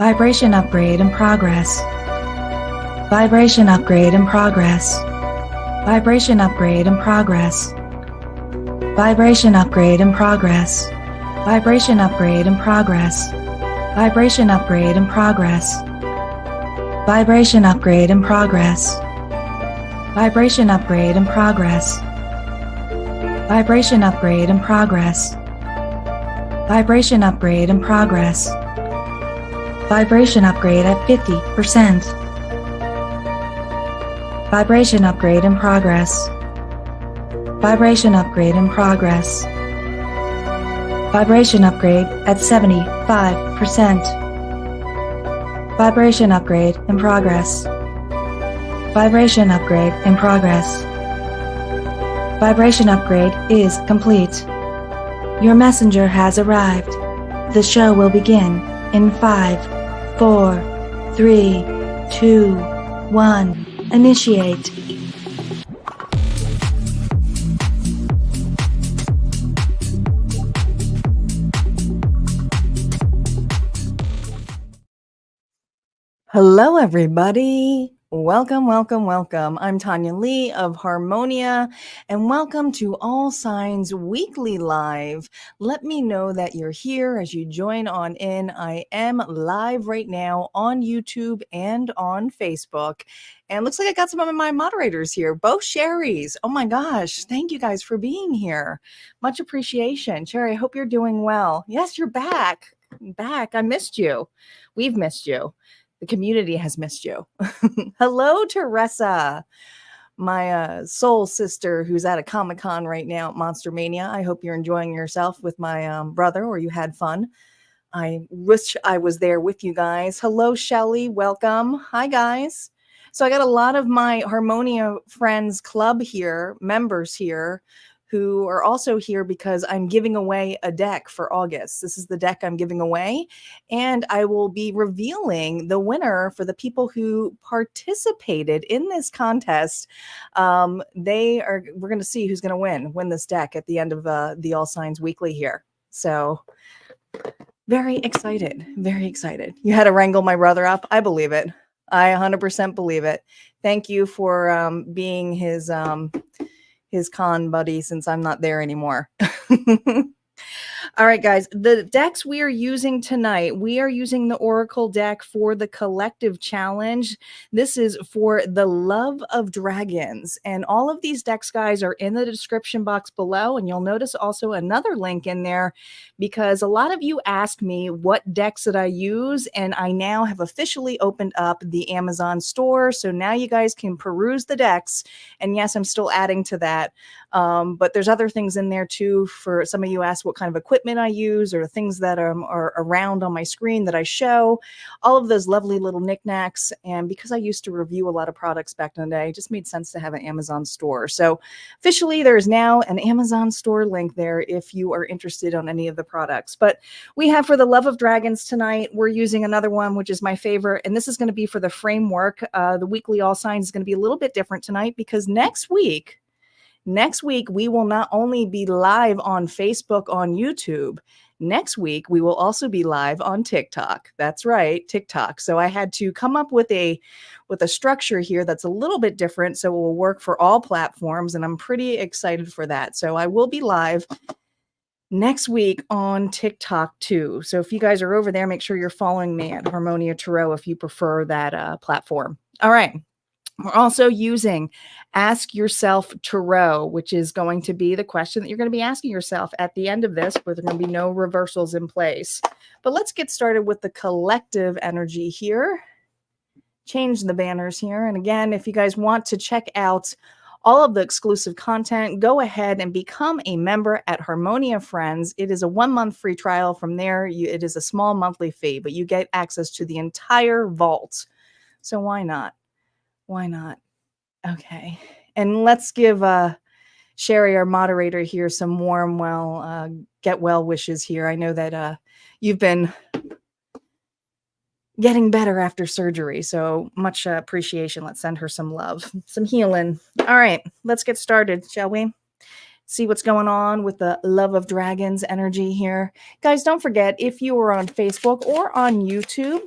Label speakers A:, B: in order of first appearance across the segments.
A: Vibration upgrade in progress. Vibration upgrade in progress. Vibration upgrade in progress. Vibration upgrade in progress. Vibration upgrade in progress. Vibration upgrade in progress. Vibration upgrade in progress. Vibration upgrade in progress. Vibration upgrade in progress. Vibration upgrade in progress. Vibration upgrade at 50%. Vibration upgrade in progress. Vibration upgrade in progress. Vibration upgrade at 75%. Vibration upgrade in progress. Vibration upgrade in progress. Vibration upgrade is complete. Your messenger has arrived. The show will begin in 5, 4, 3, 2, 1. Initiate. Hello, everybody. Welcome, welcome, welcome. I'm Tanya Lee of Harmonia, and welcome to All Signs Weekly Live. Let me know that you're here as you join on in. I am live right now on YouTube and on Facebook. And looks like I got some of my moderators here, both Sherrys. Oh my gosh, thank you guys for being here. Much appreciation. Sherry, I hope you're doing well. Yes, you're back. I missed you. We've missed you. The community has missed you. Hello, Teresa, my soul sister who's at a Comic-Con right now at Monster Mania. I hope you're enjoying yourself with my brother, or you had fun. I wish I was there with you guys. Hello, Shelly. Welcome. Hi, guys. So I got a lot of my Harmonia Friends Club here, members here, who are also here because I'm giving away a deck for August. This is the deck I'm giving away, and I will be revealing the winner for the people who participated in this contest. We're going to see who's going to win this deck at the end of the All Signs Weekly here. So very excited, very excited. You had to wrangle my brother up. I believe it. I 100% believe it. Thank you for being his con buddy since I'm not there anymore. All right, guys, the decks we are using tonight, we are using the Oracle deck for the Collective Challenge. This is for the Love of Dragons. And all of these decks, guys, are in the description box below. And you'll notice also another link in there because a lot of you asked me what decks that I use. And I now have officially opened up the Amazon store. So now you guys can peruse the decks. And yes, I'm still adding to that. But there's other things in there too. For some of you asked what kind of equipment I use or things that are around on my screen that I show, all of those lovely little knickknacks. And because I used to review a lot of products back in the day, it just made sense to have an Amazon store. So officially there is now an Amazon store link there if you are interested on any of the products. But we have for the Love of Dragons tonight, we're using another one, which is my favorite. And this is going to be for the framework. The weekly All Signs is going to be a little bit different tonight because next week, we will not only be live on Facebook, on YouTube. Next week, we will also be live on TikTok. That's right, TikTok. So I had to come up with a structure here that's a little bit different so it will work for all platforms, and I'm pretty excited for that. So I will be live next week on TikTok too. So if you guys are over there, make sure you're following me at Harmonia Tarot if you prefer that platform. All right. We're also using Ask Yourself Tarot, which is going to be the question that you're going to be asking yourself at the end of this, where there are going to be no reversals in place. But let's get started with the collective energy here. Change the banners here. And again, if you guys want to check out all of the exclusive content, go ahead and become a member at Harmonia Friends. It is a 1-month free trial. From there, it is a small monthly fee, but you get access to the entire vault. So why not? Why not? Okay. And let's give Sherry, our moderator here, some warm, get well wishes here. I know that you've been getting better after surgery, so much appreciation. Let's send her some love, some healing. All right, let's get started, shall we? See what's going on with the love of dragons energy here. Guys, don't forget, if you are on Facebook or on YouTube,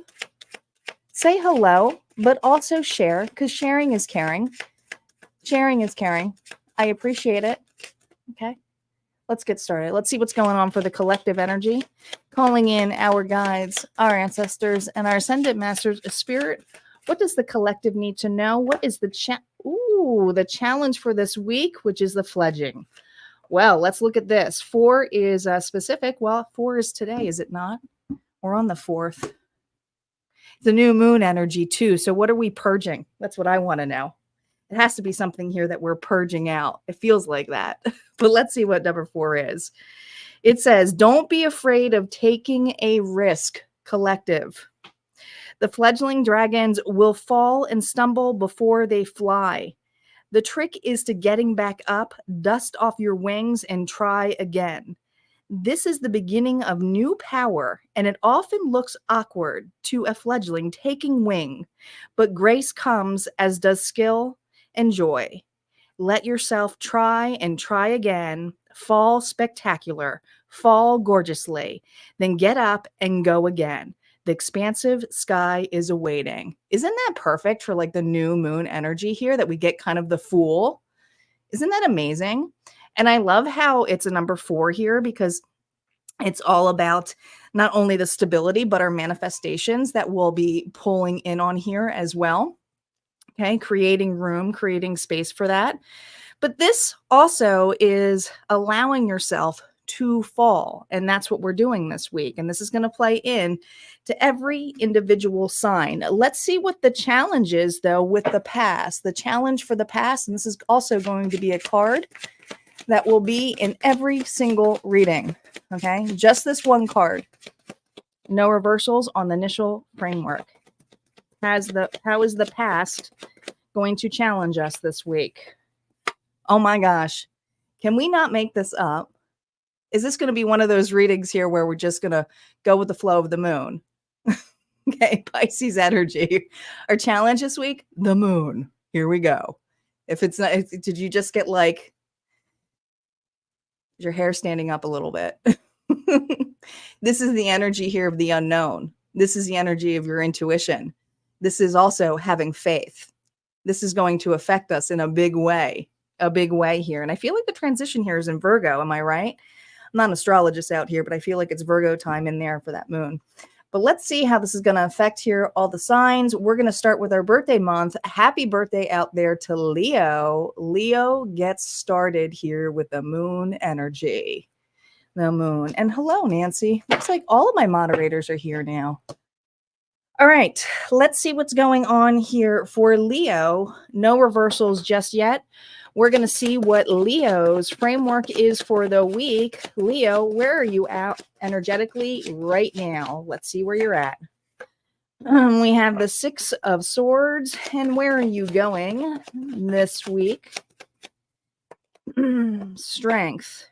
A: say hello, but also share, because sharing is caring. Sharing is caring. I appreciate it. Okay, let's get started. Let's see what's going on for the collective energy. Calling in our guides, our ancestors, and our ascendant masters of spirit. What does the collective need to know? What is the the challenge for this week, which is the fledging? Well, let's look at this. 4 is specific. Well, 4 is today, is it not? We're on the 4th. The new moon energy too. So what are we purging? That's what I want to know. It has to be something here that we're purging out. It feels like that. But let's see what number 4 is. It says, don't be afraid of taking a risk, collective. The fledgling dragons will fall and stumble before they fly. The trick is to getting back up, dust off your wings, and try again. This is the beginning of new power, and it often looks awkward to a fledgling taking wing, but grace comes, as does skill and joy. Let yourself try and try again, fall spectacular, fall gorgeously, then get up and go again. The expansive sky is awaiting. Isn't that perfect for like the new moon energy here, that we get kind of the Fool? Isn't that amazing? And I love how it's a number 4 here, because it's all about not only the stability, but our manifestations that we'll be pulling in on here as well. Okay, creating room, creating space for that. But this also is allowing yourself to fall. And that's what we're doing this week. And this is going to play in to every individual sign. Let's see what the challenge is, though, with the past. The challenge for the past, and this is also going to be a card that will be in every single reading. Okay, just this one card. No reversals on the initial framework. How is the past going to challenge us this week? Oh my gosh. Can we not make this up? Is this going to be one of those readings here where we're just going to go with the flow of the moon? Okay, Pisces energy. Our challenge this week, the moon. Here we go. If it's not, did you just get like your hair standing up a little bit? This is the energy here of the unknown. This is the energy of your intuition. This is also having faith. This is going to affect us in a big way here. And I feel like the transition here is in Virgo. Am I right? I'm not an astrologist out here, but I feel like it's Virgo time in there for that moon. But let's see how this is going to affect here all the signs. We're going to start with our birthday month. Happy birthday out there to Leo. Leo gets started here with the moon energy. The moon. And hello, Nancy. Looks like all of my moderators are here now. All right, let's see what's going on here for Leo. No reversals just yet. We're going to see what Leo's framework is for the week. Leo, where are you at energetically right now? Let's see where you're at. We have the 6 of Swords. And where are you going this week? Strength.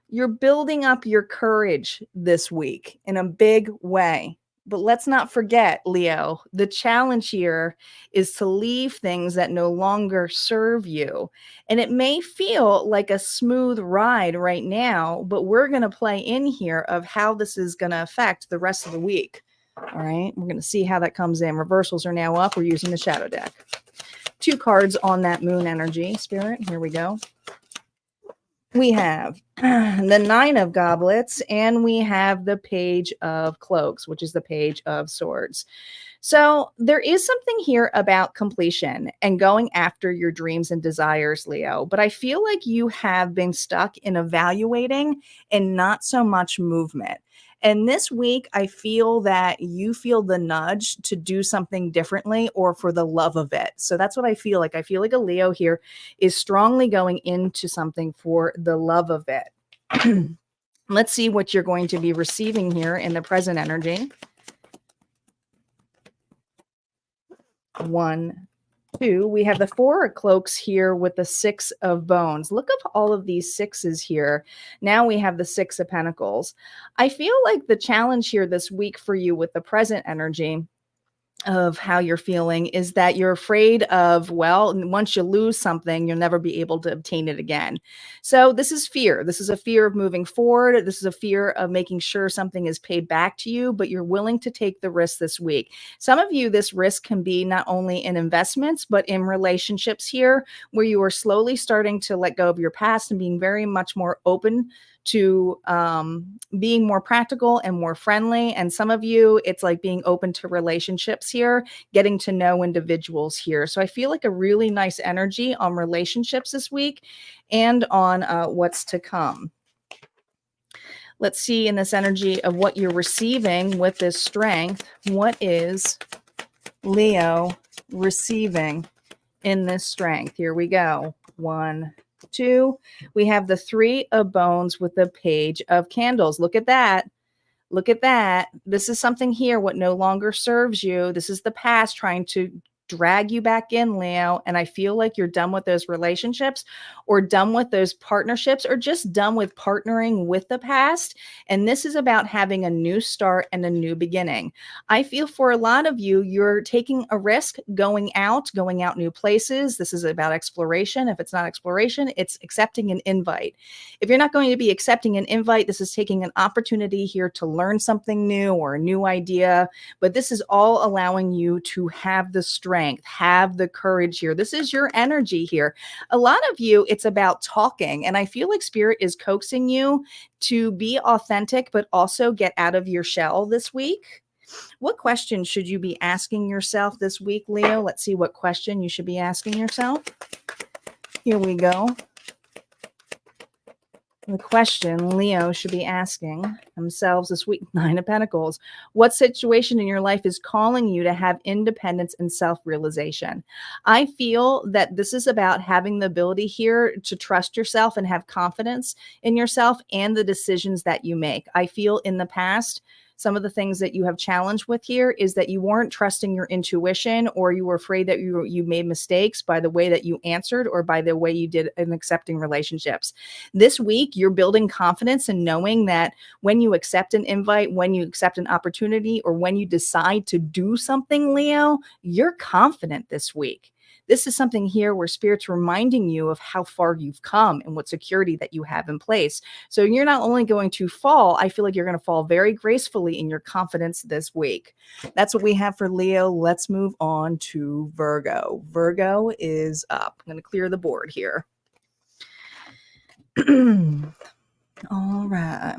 A: You're building up your courage this week in a big way. But let's not forget, Leo, the challenge here is to leave things that no longer serve you. And it may feel like a smooth ride right now, but we're going to play in here of how this is going to affect the rest of the week. All right, we're going to see how that comes in. Reversals are now up. We're using the shadow deck. 2 cards on that moon energy, Spirit. Here we go. We have the 9 of Goblets, and we have the Page of Cloaks, which is the Page of Swords. So there is something here about completion and going after your dreams and desires, Leo. But I feel like you have been stuck in evaluating and not so much movement. And this week, I feel that you feel the nudge to do something differently or for the love of it. So that's what I feel like. I feel like a Leo here is strongly going into something for the love of it. Let's see what you're going to be receiving here in the present energy. 1, 2. We have the 4 of Cloaks here with the 6 of Bones. Look at all of these 6s here. Now we have the 6 of Pentacles. I feel like the challenge here this week for you with the present energy of how you're feeling is that you're afraid of, well, once you lose something, you'll never be able to obtain it again. So this is fear. This is a fear of moving forward. This is a fear of making sure something is paid back to you, but you're willing to take the risk this week. Some of you, this risk can be not only in investments, but in relationships here, where you are slowly starting to let go of your past and being very much more open to being more practical and more friendly. And some of you, it's like being open to relationships here, getting to know individuals here. So I feel like a really nice energy on relationships this week and on what's to come. Let's see in this energy of what you're receiving with this strength. What is Leo receiving in this strength? Here we go. 1, 2. We have the 3 of bones with the page of candles. Look at that. Look at that. This is something here, what no longer serves you. This is the past trying to drag you back in, Leo. And I feel like you're done with those relationships or done with those partnerships or just done with partnering with the past. And this is about having a new start and a new beginning. I feel for a lot of you, you're taking a risk going out new places. This is about exploration. If it's not exploration, it's accepting an invite. If you're not going to be accepting an invite, this is taking an opportunity here to learn something new or a new idea. But this is all allowing you to have the strength, have the courage here. This is your energy here. A lot of you, it's about talking. And I feel like Spirit is coaxing you to be authentic, but also get out of your shell this week. What question should you be asking yourself this week, Leo? Let's see what question you should be asking yourself. Here we go. The question Leo should be asking themselves this week, 9 of Pentacles. What situation in your life is calling you to have independence and self-realization? I feel that this is about having the ability here to trust yourself and have confidence in yourself and the decisions that you make. I feel in the past, some of the things that you have challenged with here is that you weren't trusting your intuition, or you were afraid that you made mistakes by the way that you answered or by the way you did in accepting relationships. This week, you're building confidence and knowing that when you accept an invite, when you accept an opportunity, or when you decide to do something, Leo, you're confident this week. This is something here where Spirit's reminding you of how far you've come and what security that you have in place. So you're not only going to fall, I feel like you're going to fall very gracefully in your confidence this week. That's what we have for Leo. Let's move on to Virgo. Virgo is up. I'm going to clear the board here. All right.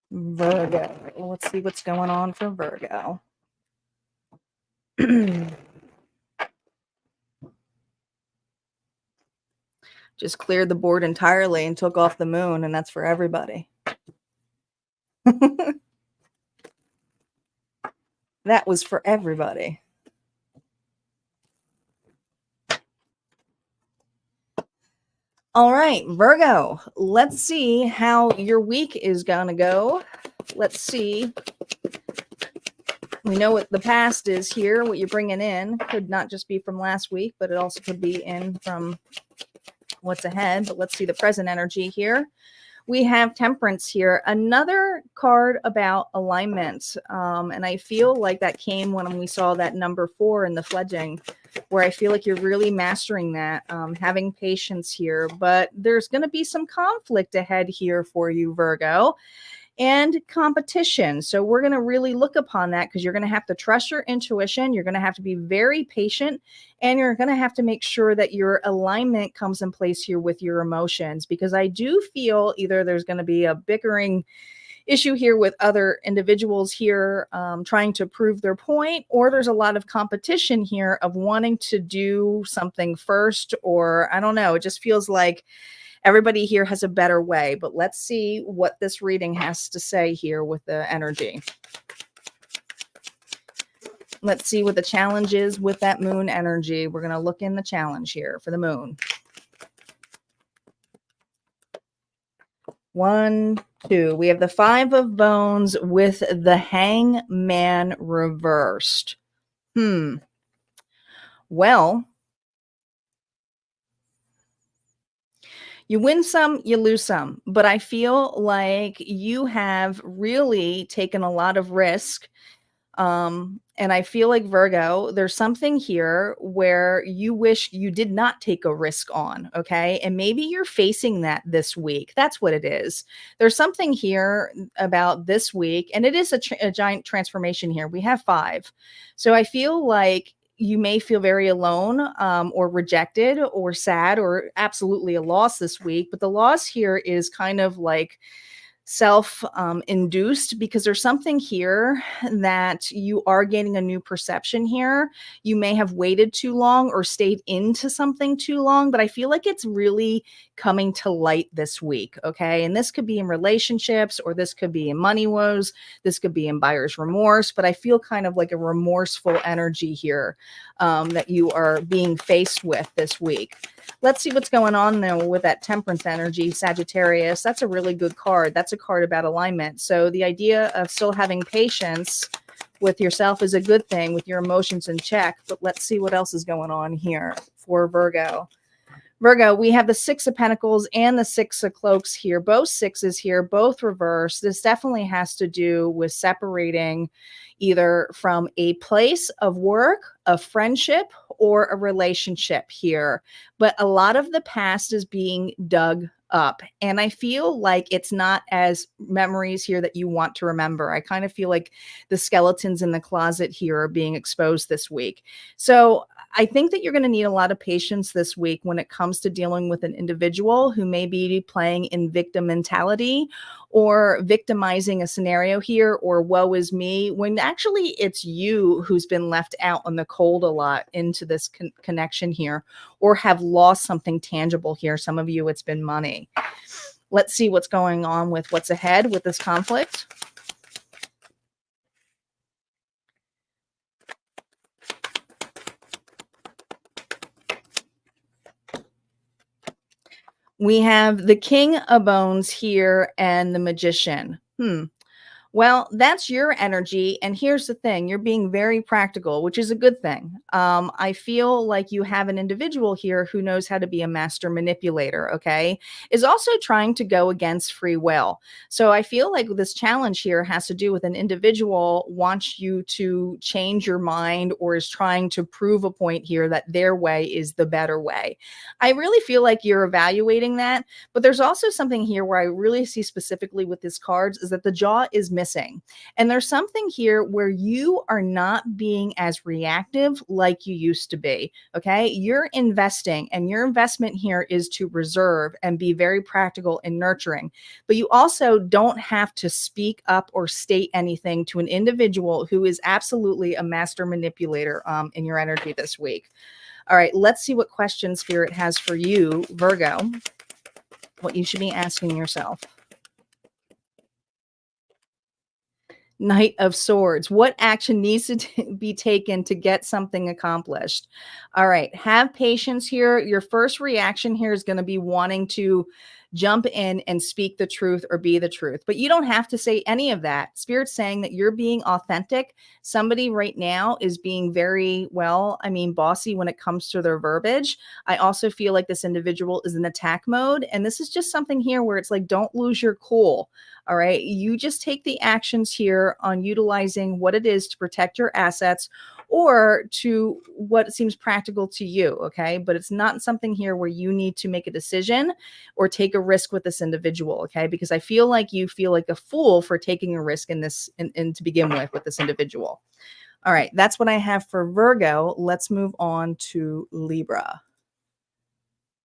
A: Virgo. Let's see what's going on for Virgo. Just cleared the board entirely and took off the moon, and that's for everybody. That was for everybody. All right, Virgo, let's see how your week is going to go. Let's see. We know what the past is here, what you're bringing in. Could not just be from last week, but it also could be in from what's ahead. But let's see the present energy here. We have Temperance here, another card about alignment. And I feel like that came when we saw that number 4 in the fledging, where I feel like you're really mastering that, having patience here. But there's going to be some conflict ahead here for you, Virgo, and competition. So we're going to really look upon that, because you're going to have to trust your intuition. You're going to have to be very patient, and you're going to have to make sure that your alignment comes in place here with your emotions, because I do feel either there's going to be a bickering issue here with other individuals here trying to prove their point, or there's a lot of competition here of wanting to do something first, or I don't know. It just feels like everybody here has a better way. But let's see what this reading has to say here with the energy. Let's see what the challenge is with that moon energy. We're going to look in the challenge here for the moon. 1, 2. We have the 5 of bones with the hangman reversed. Well, You win some, you lose some, but I feel like you have really taken a lot of risk. And I feel like Virgo, there's something here where you wish you did not take a risk on, okay? And maybe you're facing that this week. That's what it is. There's something here about this week, and it is a giant transformation here. We have 5. So I feel like you may feel very alone, or rejected or sad or absolutely a loss this week. But the loss here is kind of like self induced, because there's something here that you are gaining a new perception here. You may have waited too long or stayed into something too long, but I feel like it's really coming to light this week. Okay. And this could be in relationships, or this could be in money woes. This could be in buyer's remorse, but I feel kind of like a remorseful energy here, that you are being faced with this week. Let's see what's going on though with that temperance energy, Sagittarius. That's a really good card. That's a card about alignment. So the idea of still having patience with yourself is a good thing, with your emotions in check. But let's see what else is going on here for Virgo. Virgo, we have the 6 of Pentacles and the 6 of Cloaks here, both sixes here, both reversed. This definitely has to do with separating either from a place of work, a friendship, or a relationship here. But a lot of the past is being dug up. And I feel like it's not as memories here that you want to remember. I kind of feel like the skeletons in the closet here are being exposed this week. So I think that you're going to need a lot of patience this week when it comes to dealing with an individual who may be playing in victim mentality or victimizing a scenario here, or woe is me, when actually it's you who's been left out on the cold a lot into this connection here, or have lost something tangible here. Some of you, it's been money. Let's see what's going on with what's ahead with this conflict. We have the King of Bones here and the Magician. Well, that's your energy. And here's the thing, you're being very practical, which is a good thing. I feel like you have an individual here who knows how to be a master manipulator, okay, is also trying to go against free will. So I feel like this challenge here has to do with an individual wants you to change your mind, or is trying to prove a point here that their way is the better way. I really feel like you're evaluating that. But there's also something here where I really see specifically with these cards is that the jaw is missing. And there's something here where you are not being as reactive like you used to be. Okay. You're investing, and your investment here is to reserve and be very practical and nurturing. But you also don't have to speak up or state anything to an individual who is absolutely a master manipulator in your energy this week. All right, let's see what question Spirit has for you, Virgo, what you should be asking yourself. Knight of Swords. What action needs to be taken to get something accomplished? All right, have patience here. Your first reaction here is going to be wanting to jump in and speak the truth or be the truth. But you don't have to say any of that. Spirit's saying that you're being authentic. Somebody right now is being very, well, I mean, bossy when it comes to their verbiage. I also feel like this individual is in attack mode. And this is just something here where it's like, don't lose your cool. All right. You just take the actions here on utilizing what it is to protect your assets, or to what seems practical to you. Okay. But it's not something here where you need to make a decision or take a risk with this individual. Okay. Because I feel like you feel like a fool for taking a risk in this, and to begin with this individual. All right. That's what I have for Virgo. Let's move on to Libra.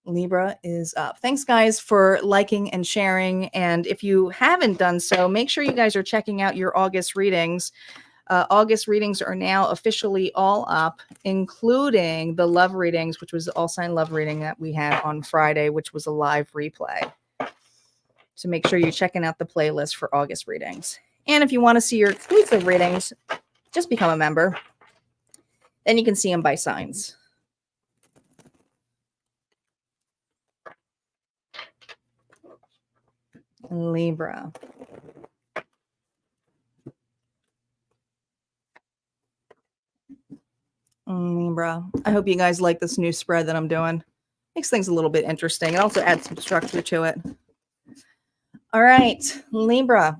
A: Libra is up. Thanks, guys, for liking and sharing. And if you haven't done so, make sure you guys are checking out your August readings. August readings are now officially all up, including the love readings, which was the all sign love reading that we had on Friday, which was a live replay. So make sure you're checking out the playlist for August readings. And if you want to see your exclusive readings, just become a member. Then you can see them by signs. Libra. Libra. I hope you guys like this new spread that I'm doing. Makes things a little bit interesting. It also adds some structure to it. All right, Libra.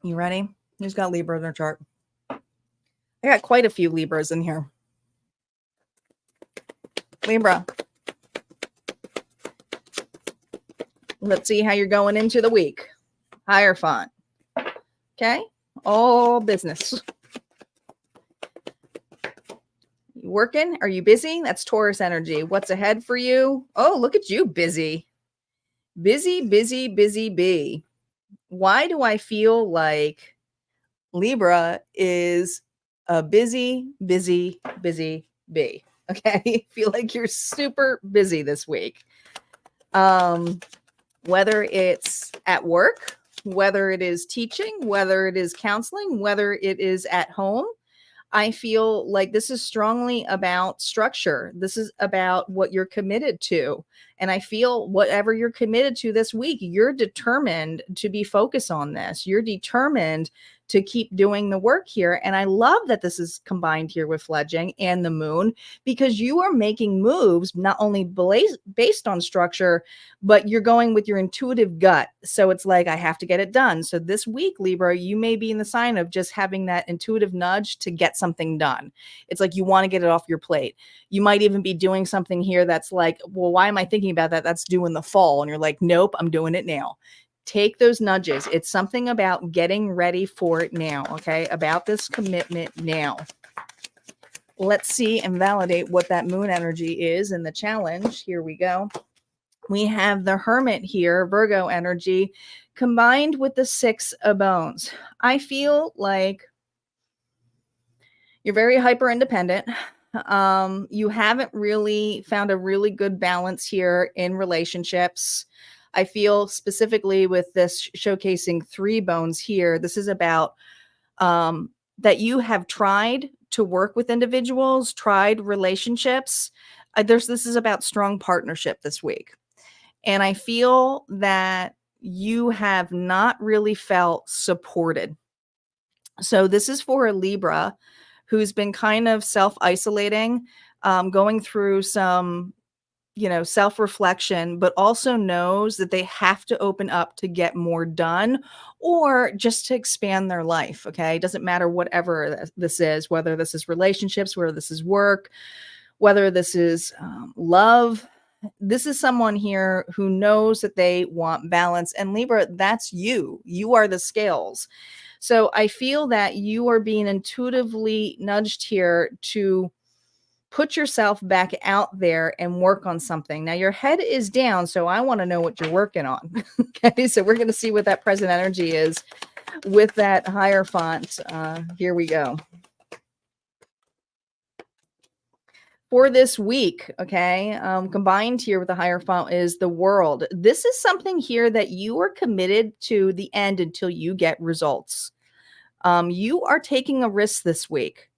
A: You ready? Who's got Libra in their chart? I got quite a few Libras in here. Libra. Let's see how you're going into the week. Hierophant. Okay. All business. You working? Are you busy? That's Taurus energy. What's ahead for you? Oh, look at you. Busy. Busy, busy, busy bee. Why do I feel like Libra is a busy, busy, busy bee? Okay. I feel like you're super busy this week. Whether it's at work, whether it is teaching, whether it is counseling, whether it is at home, I feel like this is strongly about structure. This is about what you're committed to. And I feel whatever you're committed to this week, you're determined to be focused on this. You're determined to keep doing the work here. And I love that this is combined here with fledging and the moon, because you are making moves not only based on structure, but you're going with your intuitive gut. So it's like, I have to get it done. So this week, Libra, you may be in the sign of just having that intuitive nudge to get something done. It's like you want to get it off your plate. You might even be doing something here that's like, well, why am I thinking about that? That's due in the fall. And you're like, nope, I'm doing it now. Take those nudges. It's something about getting ready for it now, okay? About this commitment now. Let's see and validate what that moon energy is in the challenge. Here we go. We have the Hermit here, Virgo energy, combined with the Six of Bones. I feel like you're very hyper independent. You haven't really found a really good balance here in relationships. I feel specifically with this showcasing 3 bones here, this is about that you have tried to work with individuals, tried relationships. This is about strong partnership this week. And I feel that you have not really felt supported. So this is for a Libra who's been kind of self-isolating, going through some self-reflection, but also knows that they have to open up to get more done or just to expand their life. Okay. It doesn't matter whatever this is, whether this is relationships, whether this is work, whether this is love. This is someone here who knows that they want balance. And Libra, that's you. You are the scales. So I feel that you are being intuitively nudged here to put yourself back out there and work on something. Now your head is down, so I want to know what you're working on. Okay, so we're going to see what that present energy is with that Hierophant. Here we go. For this week, okay, combined here with the Hierophant is the World. This is something here that you are committed to the end until you get results. You are taking a risk this week.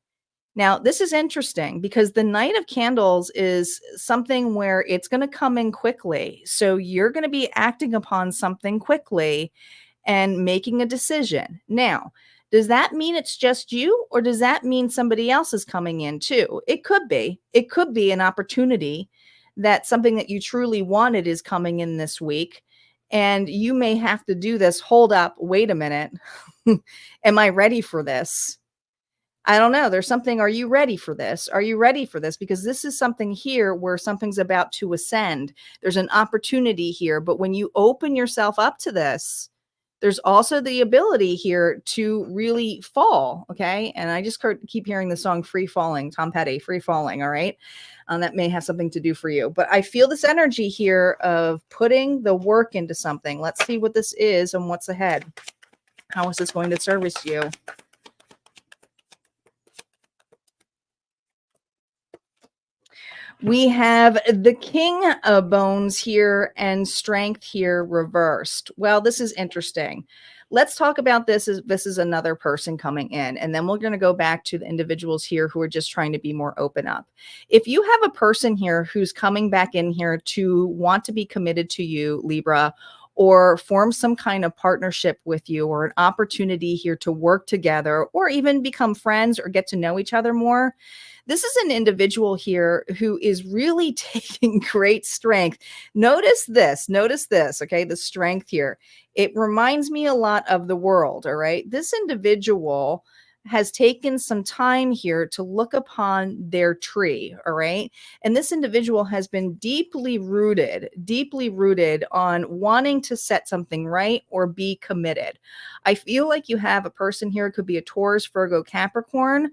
A: Now, this is interesting because the Knight of Candles is something where it's going to come in quickly. So you're going to be acting upon something quickly and making a decision. Now, does that mean it's just you, or does that mean somebody else is coming in too? It could be. It could be an opportunity that something that you truly wanted is coming in this week. And you may have to do this. Hold up. Wait a minute. Am I ready for this? I don't know. There's something. Are you ready for this? Are you ready for this? Because this is something here where something's about to ascend. There's an opportunity here. But when you open yourself up to this, there's also the ability here to really fall. Okay. And I just keep hearing the song Free Falling, Tom Petty, Free Falling. All right. That may have something to do for you. But I feel this energy here of putting the work into something. Let's see what this is and what's ahead. How is this going to service you? We have the King of Bones here and Strength here reversed. Well, this is interesting. Let's talk about this as this is another person coming in, and then we're going to go back to the individuals here who are just trying to be more open up. If you have a person here who's coming back in here to want to be committed to you, Libra, or form some kind of partnership with you, or an opportunity here to work together or even become friends or get to know each other more. This is an individual here who is really taking great strength. Notice this, okay? The strength here. It reminds me a lot of the world, all right? This individual has taken some time here to look upon their tree, all right? And this individual has been deeply rooted on wanting to set something right or be committed. I feel like you have a person here, it could be a Taurus, Virgo, Capricorn,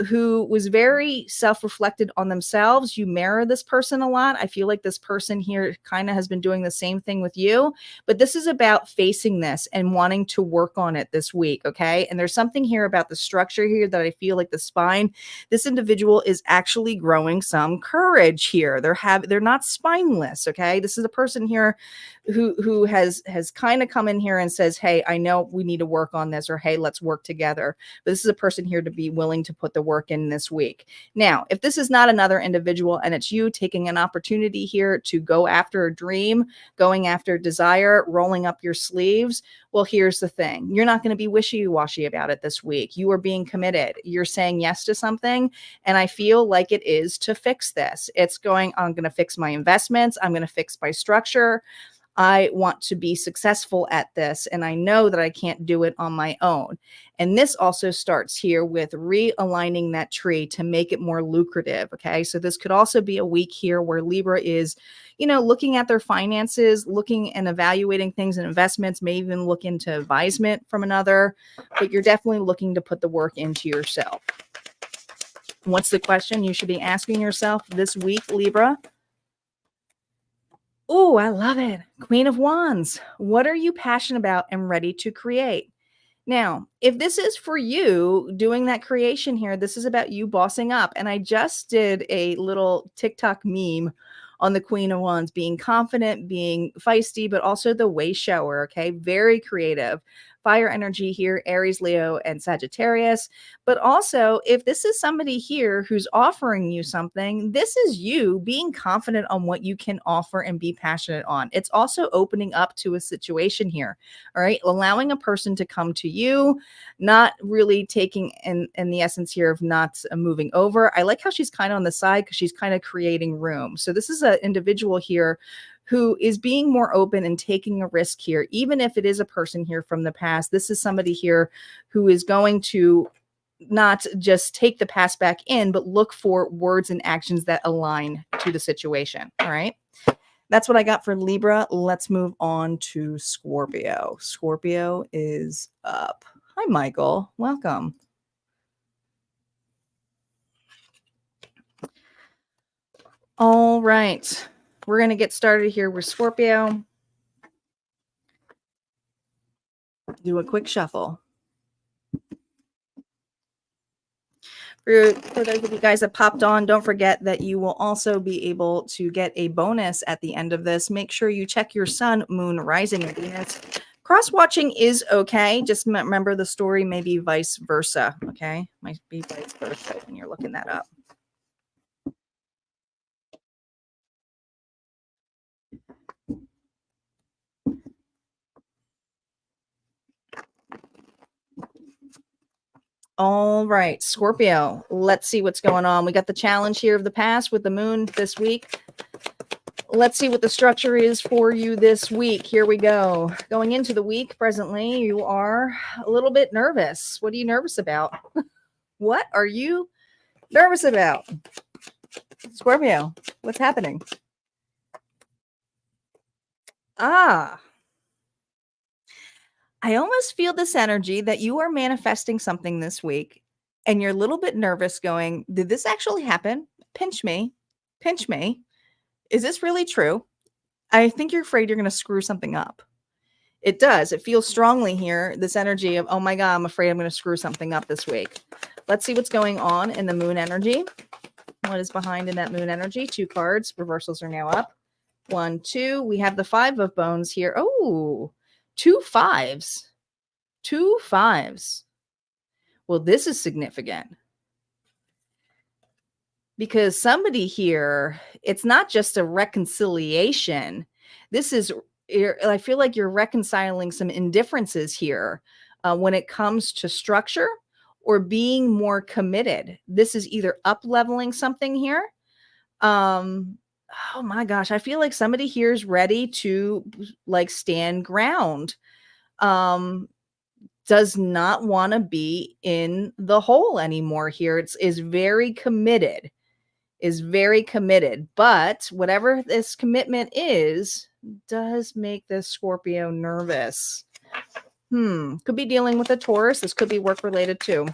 A: who was very self-reflected on themselves. You mirror this person a lot. I feel like this person here kind of has been doing the same thing with you, but this is about facing this and wanting to work on it this week, okay? And there's something here about the structure here that I feel like the spine, this individual is actually growing some courage here. They're not spineless, okay? This is a person here who has kind of come in here and says, hey, I know we need to work on this, or hey, let's work together. But this is a person here to be willing to put the work in this week. Now, if this is not another individual and it's you taking an opportunity here to go after a dream, going after desire, rolling up your sleeves, well, here's the thing. You're not going to be wishy-washy about it this week. You are being committed. You're saying yes to something. And I feel like it is to fix this. I'm going to fix my investments. I'm going to fix my structure. I want to be successful at this, and I know that I can't do it on my own. And this also starts here with realigning that tree to make it more lucrative. Okay. So this could also be a week here where Libra is, looking at their finances, looking and evaluating things and investments, may even look into advisement from another, but you're definitely looking to put the work into yourself. What's the question you should be asking yourself this week, Libra? Oh, I love it. Queen of Wands. What are you passionate about and ready to create? Now, if this is for you doing that creation here, this is about you bossing up. And I just did a little TikTok meme on the Queen of Wands, being confident, being feisty, but also the way shower. Okay. Very creative. Fire energy here, Aries, Leo, and Sagittarius. But also, if this is somebody here who's offering you something, this is you being confident on what you can offer and be passionate on. It's also opening up to a situation here. All right. Allowing a person to come to you, not really taking in the essence here of not moving over. I like how she's kind of on the side because she's kind of creating room. So this is an individual here who is being more open and taking a risk here, even if it is a person here from the past. This is somebody here who is going to not just take the past back in, but look for words and actions that align to the situation. All right. That's what I got for Libra. Let's move on to Scorpio. Scorpio is up. Hi, Michael. Welcome. All right. We're going to get started here with Scorpio. Do a quick shuffle. For those of you guys that popped on, don't forget that you will also be able to get a bonus at the end of this. Make sure you check your sun, moon, rising, and Venus. Cross-watching is okay. Just remember the story may be vice versa, okay? Might be vice versa when you're looking that up. All right, Scorpio, let's see what's going on. We got the challenge here of the past with the moon this week. Let's see what the structure is for you this week. Here we go. Going into the week presently, you are a little bit nervous. What are you nervous about? What are you nervous about? Scorpio, what's happening? I almost feel this energy that you are manifesting something this week and you're a little bit nervous going, did this actually happen? Pinch me. Pinch me. Is this really true? I think you're afraid you're going to screw something up. It does. It feels strongly here, this energy of, oh my God, I'm afraid I'm going to screw something up this week. Let's see what's going on in the moon energy. What is behind in that moon energy? 2 cards. Reversals are now up. 1, 2. We have the 5 of bones here. Oh, 2 5s. 2 5s. Well, this is significant. Because somebody here, it's not just a reconciliation. This is I feel like you're reconciling some indifferences here when it comes to structure or being more committed. This is either up leveling something here. Oh my gosh, I feel like somebody here is ready to like stand ground. Does not want to be in the hole anymore here. Is very committed, but whatever this commitment is does make this Scorpio nervous. Could be dealing with a Taurus. This could be work related too.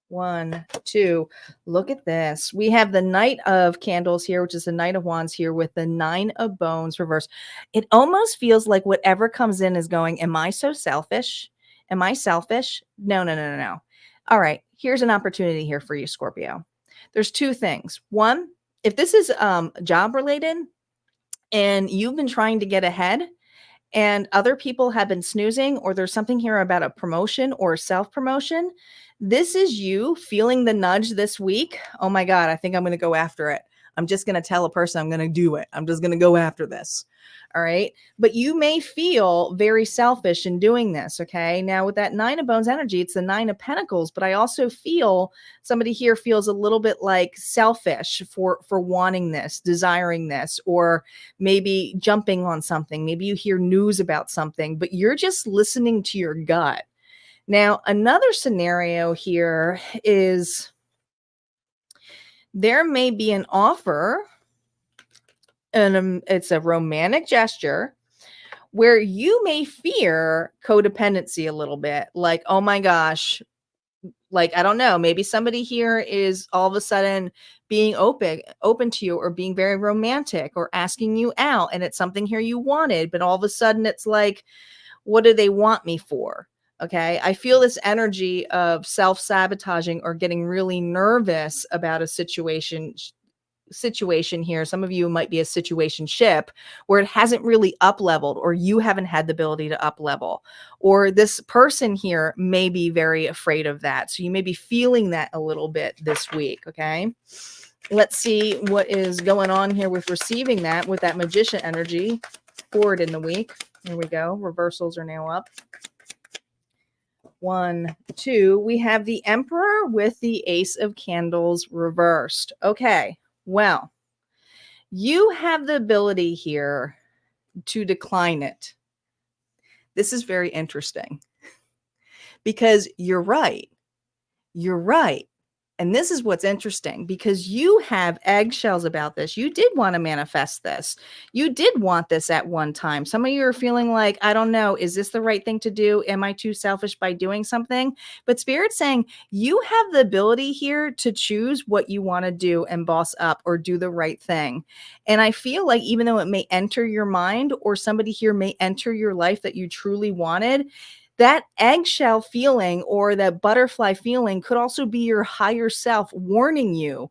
A: 1, 2. Look at this. We have the Knight of Candles here, which is the Knight of Wands here with the 9 of Bones reversed. It almost feels like whatever comes in is going, am I so selfish? Am I selfish? No, no, no, no, no. All right. Here's an opportunity here for you, Scorpio. There's two things. One, if this is job related and you've been trying to get ahead, and other people have been snoozing, or there's something here about a promotion or self-promotion, this is you feeling the nudge this week. Oh my God, I think I'm going to go after it. I'm just going to tell a person I'm going to do it. I'm just going to go after this. All right. But you may feel very selfish in doing this. Okay. Now, with that 9 of Bones energy, it's the 9 of Pentacles. But I also feel somebody here feels a little bit like selfish for wanting this, desiring this, or maybe jumping on something. Maybe you hear news about something, but you're just listening to your gut. Now, another scenario here is there may be an offer, and it's a romantic gesture where you may fear codependency a little bit. Like, oh my gosh, like, I don't know, maybe somebody here is all of a sudden being open to you, or being very romantic, or asking you out, and it's something here you wanted, but all of a sudden it's like, what do they want me for? Okay. I feel this energy of self-sabotaging or getting really nervous about a situation here. Some of you might be a situationship where it hasn't really up leveled, or you haven't had the ability to up level, or this person here may be very afraid of that. So you may be feeling that a little bit this week. Okay. Let's see what is going on here with receiving that, with that Magician energy forward in the week. Here we go. Reversals are now up. 1, 2. We have the Emperor with the Ace of Candles reversed. Okay. Well, you have the ability here to decline it. This is very interesting because you're right. You're right. And this is what's interesting, because you have eggshells about this. You did want to manifest this. You did want this at one time. Some of you are feeling like, I don't know, is this the right thing to do? Am I too selfish by doing something? But Spirit's saying you have the ability here to choose what you want to do and boss up or do the right thing. And I feel like even though it may enter your mind, or somebody here may enter your life that you truly wanted, that eggshell feeling or that butterfly feeling could also be your higher self warning you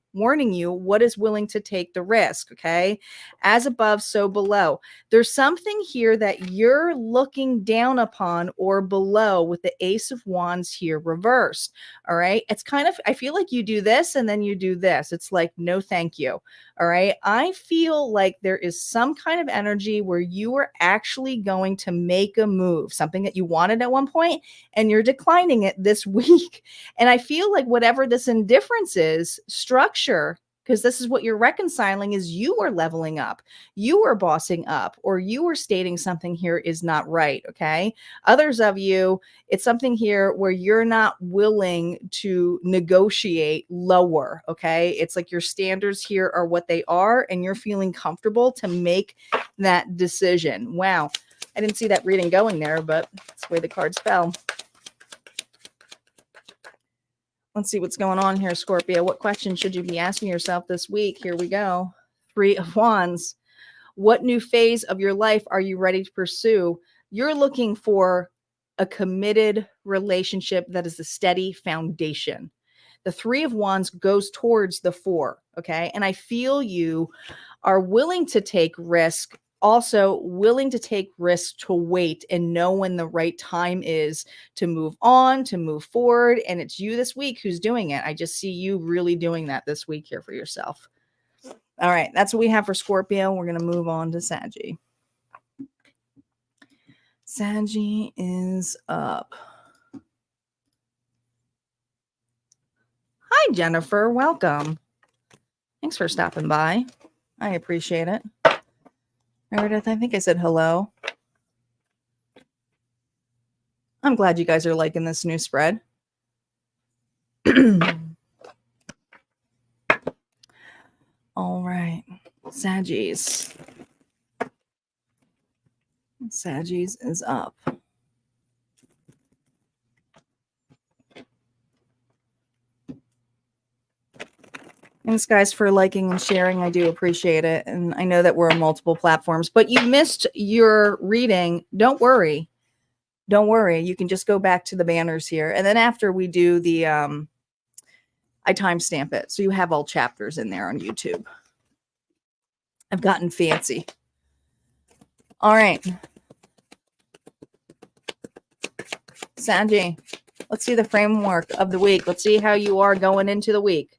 A: what is willing to take the risk. Okay. As above, so below. There's something here that you're looking down upon or below with the Ace of Wands here reversed. All right. It's kind of, I feel like you do this and then you do this. It's like, no, thank you. All right. I feel like there is some kind of energy where you are actually going to make a move, something that you wanted at one point, and you're declining it this week. And I feel like whatever this indifference is, structure, because this is what you're reconciling, is you are leveling up, you are bossing up, or you are stating something here is not right. Okay. Others of you, it's something here where you're not willing to negotiate lower. Okay. It's like your standards here are what they are, and you're feeling comfortable to make that decision. Wow. I didn't see that reading going there, but that's the way the cards fell. Let's see what's going on here, Scorpio. What question should you be asking yourself this week? Here we go. 3 of Wands. What new phase of your life are you ready to pursue? You're looking for a committed relationship that is a steady foundation. The 3 of Wands goes towards the 4, okay? And I feel you are willing to take risk, also willing to take risks to wait and know when the right time is to move on, to move forward. And it's you this week who's doing it. I just see you really doing that this week here for yourself. All right, that's what we have for Scorpio. We're going to move on to Saggy. Saggy is up. Hi, Jennifer. Welcome. Thanks for stopping by. I appreciate it. Meredith, I think I said hello. I'm glad you guys are liking this new spread. All right. Saggies. Saggies is up. Thanks, guys, for liking and sharing. I do appreciate it. And I know that we're on multiple platforms, but you missed your reading. Don't worry. Don't worry. You can just go back to the banners here. And then after we do the, I timestamp it. So you have all chapters in there on YouTube. I've gotten fancy. All right. Sanjay, let's see the framework of the week. Let's see how you are going into the week.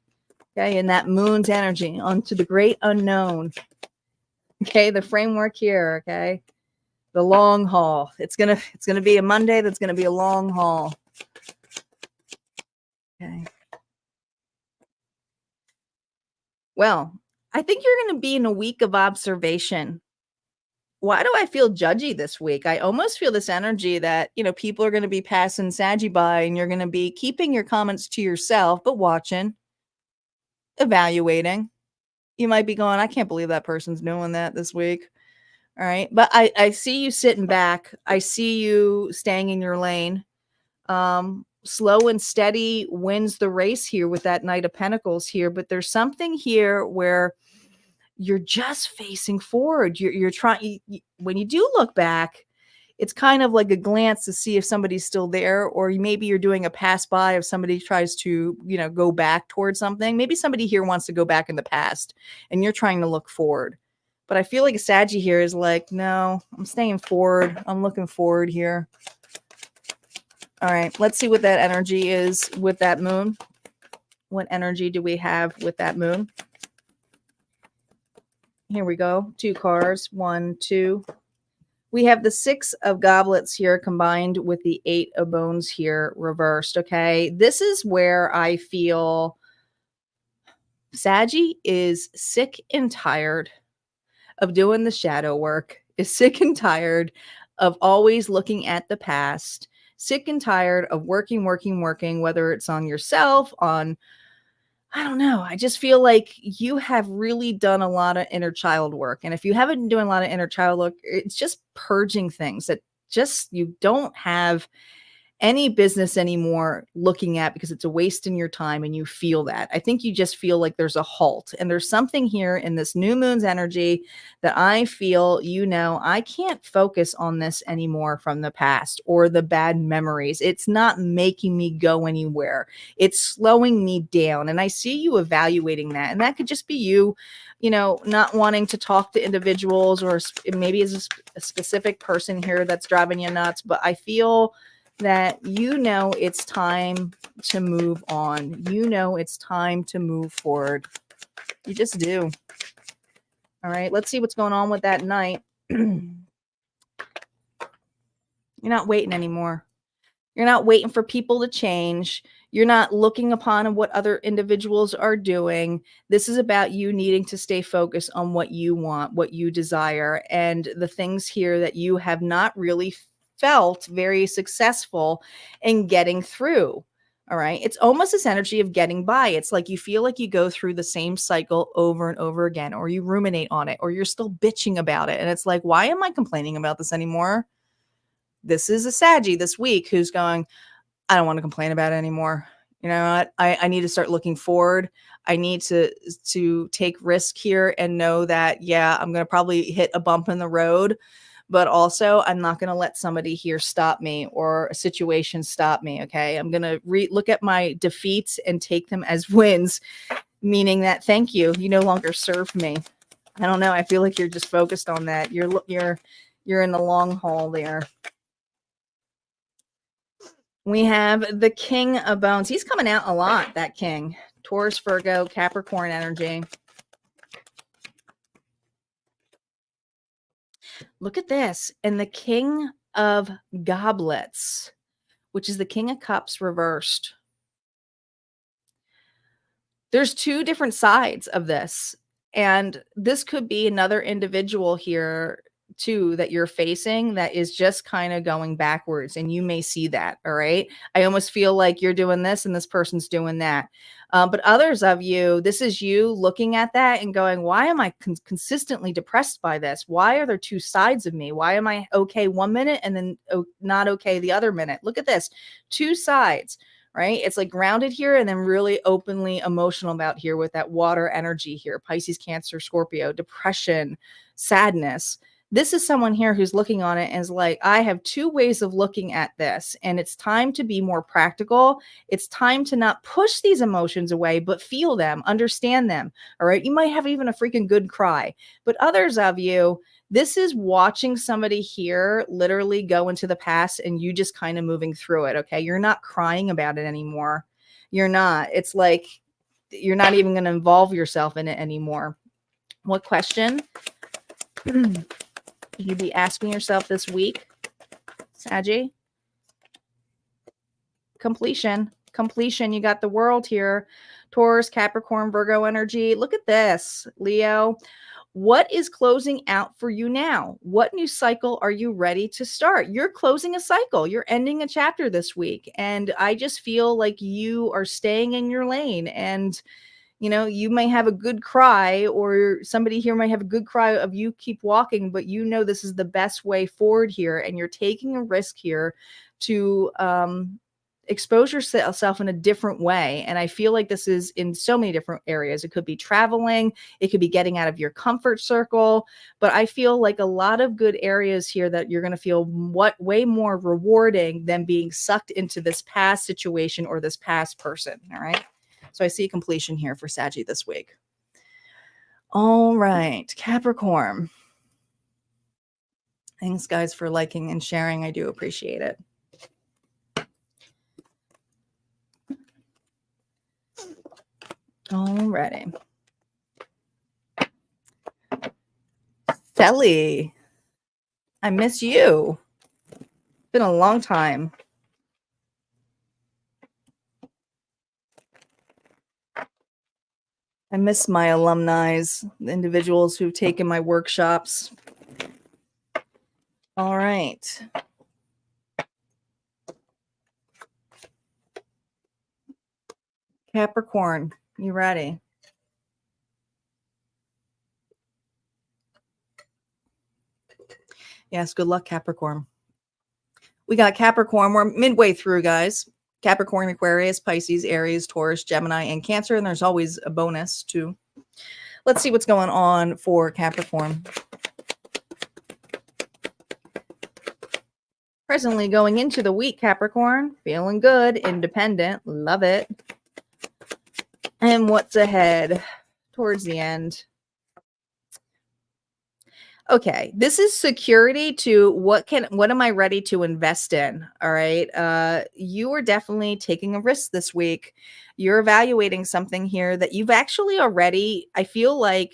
A: Okay, and that moon's energy onto the great unknown. Okay, the framework here, okay? The long haul. It's gonna be a Monday that's gonna be a long haul. Okay. Well, I think you're gonna be in a week of observation. Why do I feel judgy this week? I almost feel this energy that, people are going to be passing Saggy by and you're going to be keeping your comments to yourself, but watching, evaluating. You might be going, I can't believe that person's doing that this week. All right. But I see you sitting back. I see you staying in your lane. Slow and steady wins the race here with that Knight of Pentacles here. But there's something here where you're just facing forward. You're trying, when you do look back, it's kind of like a glance to see if somebody's still there, or maybe you're doing a pass by if somebody tries to, go back towards something. Maybe somebody here wants to go back in the past and you're trying to look forward. But I feel like a Saggy here is like, no, I'm staying forward. I'm looking forward here. All right, let's see what that energy is with that moon. What energy do we have with that moon? Here we go. 2 cards. 1, 2. We have the 6 of goblets here combined with the 8 of bones here reversed. Okay. This is where I feel Saggy is sick and tired of doing the shadow work, is sick and tired of always looking at the past, sick and tired of working, whether it's on yourself, on, I don't know. I just feel like you have really done a lot of inner child work. And if you haven't been doing a lot of inner child work, it's just purging things that just you don't have any business anymore looking at, because it's a waste in your time and you feel that. I think you just feel like there's a halt, and there's something here in this new moon's energy that I feel, I can't focus on this anymore from the past or the bad memories. It's not making me go anywhere. It's slowing me down. And I see you evaluating that. And that could just be you, not wanting to talk to individuals, or maybe it's a specific person here that's driving you nuts. But I feel that it's time to move on. It's time to move forward. You just do. All right, let's see what's going on with that Knight. You're not waiting anymore. You're not waiting for people to change. You're not looking upon what other individuals are doing. This is about you needing to stay focused on what you want, what you desire, and the things here that you have not really felt very successful in getting through. All right. It's almost this energy of getting by. It's like you feel like you go through the same cycle over and over again, or you ruminate on it, or you're still bitching about it. And it's like, why am I complaining about this anymore? This is a Saggy this week who's going, I don't want to complain about it anymore. You know what? I need to start looking forward. I need to take risk here and know that, yeah, I'm going to probably hit a bump in the road, but also I'm not going to let somebody here stop me or a situation stop me. Okay. I'm going to look at my defeats and take them as wins, meaning that, thank you. You no longer serve me. I don't know. I feel like you're just focused on that. You're in the long haul there. We have the King of Bones. He's coming out a lot, that King. Taurus, Virgo, Capricorn energy. Look at this. And the King of Goblets, which is the King of Cups reversed. There's two different sides of this. And this could be another individual here too that you're facing that is just kind of going backwards, and you may see that. All right, I almost feel like you're doing this and this person's doing that, but others of you, this is you looking at that and going, why am I consistently depressed by this? Why are there two sides of me? Why am I okay one minute and then not okay the other minute? Look at this, two sides. Right? It's like grounded here and then really openly emotional about here with that water energy here. Pisces, Cancer, Scorpio, depression, sadness. This is someone here who's looking on it as like, I have two ways of looking at this, and it's time to be more practical. It's time to not push these emotions away, but feel them, understand them. All right. You might have even a freaking good cry, but others of you, this is watching somebody here literally go into the past and you just kind of moving through it. Okay. You're not crying about it anymore. You're not. It's like you're not even going to involve yourself in it anymore. What question should you be asking yourself this week, Saggy? Completion. Completion. You got the World here. Taurus, Capricorn, Virgo energy. Look at this, Leo. What is closing out for you now? What new cycle are you ready to start? You're closing a cycle. You're ending a chapter this week. And I just feel like you are staying in your lane. And, you know, you may have a good cry, or somebody here might have a good cry of you keep walking, but you know this is the best way forward here. And you're taking a risk here to expose yourself in a different way. And I feel like this is in so many different areas. It could be traveling, it could be getting out of your comfort circle, but I feel like a lot of good areas here that you're going to feel way more rewarding than being sucked into this past situation or this past person. All right. So I see completion here for Saggy this week. All right, Capricorn. Thanks guys for liking and sharing. I do appreciate it. Alrighty. Sally, I miss you. Been a long time. I miss my alumni, the individuals who've taken my workshops. All right. Capricorn, you ready? Yes, good luck, Capricorn. We got Capricorn. We're midway through, guys. Capricorn, Aquarius, Pisces, Aries, Taurus, Gemini, and Cancer. And there's always a bonus too. Let's see what's going on for Capricorn. Presently going into the week, Capricorn. Feeling good, independent, love it. And what's ahead towards the end? Okay, this is security to what am I ready to invest in? All right. You are definitely taking a risk this week. You're evaluating something here that you've actually already, I feel like,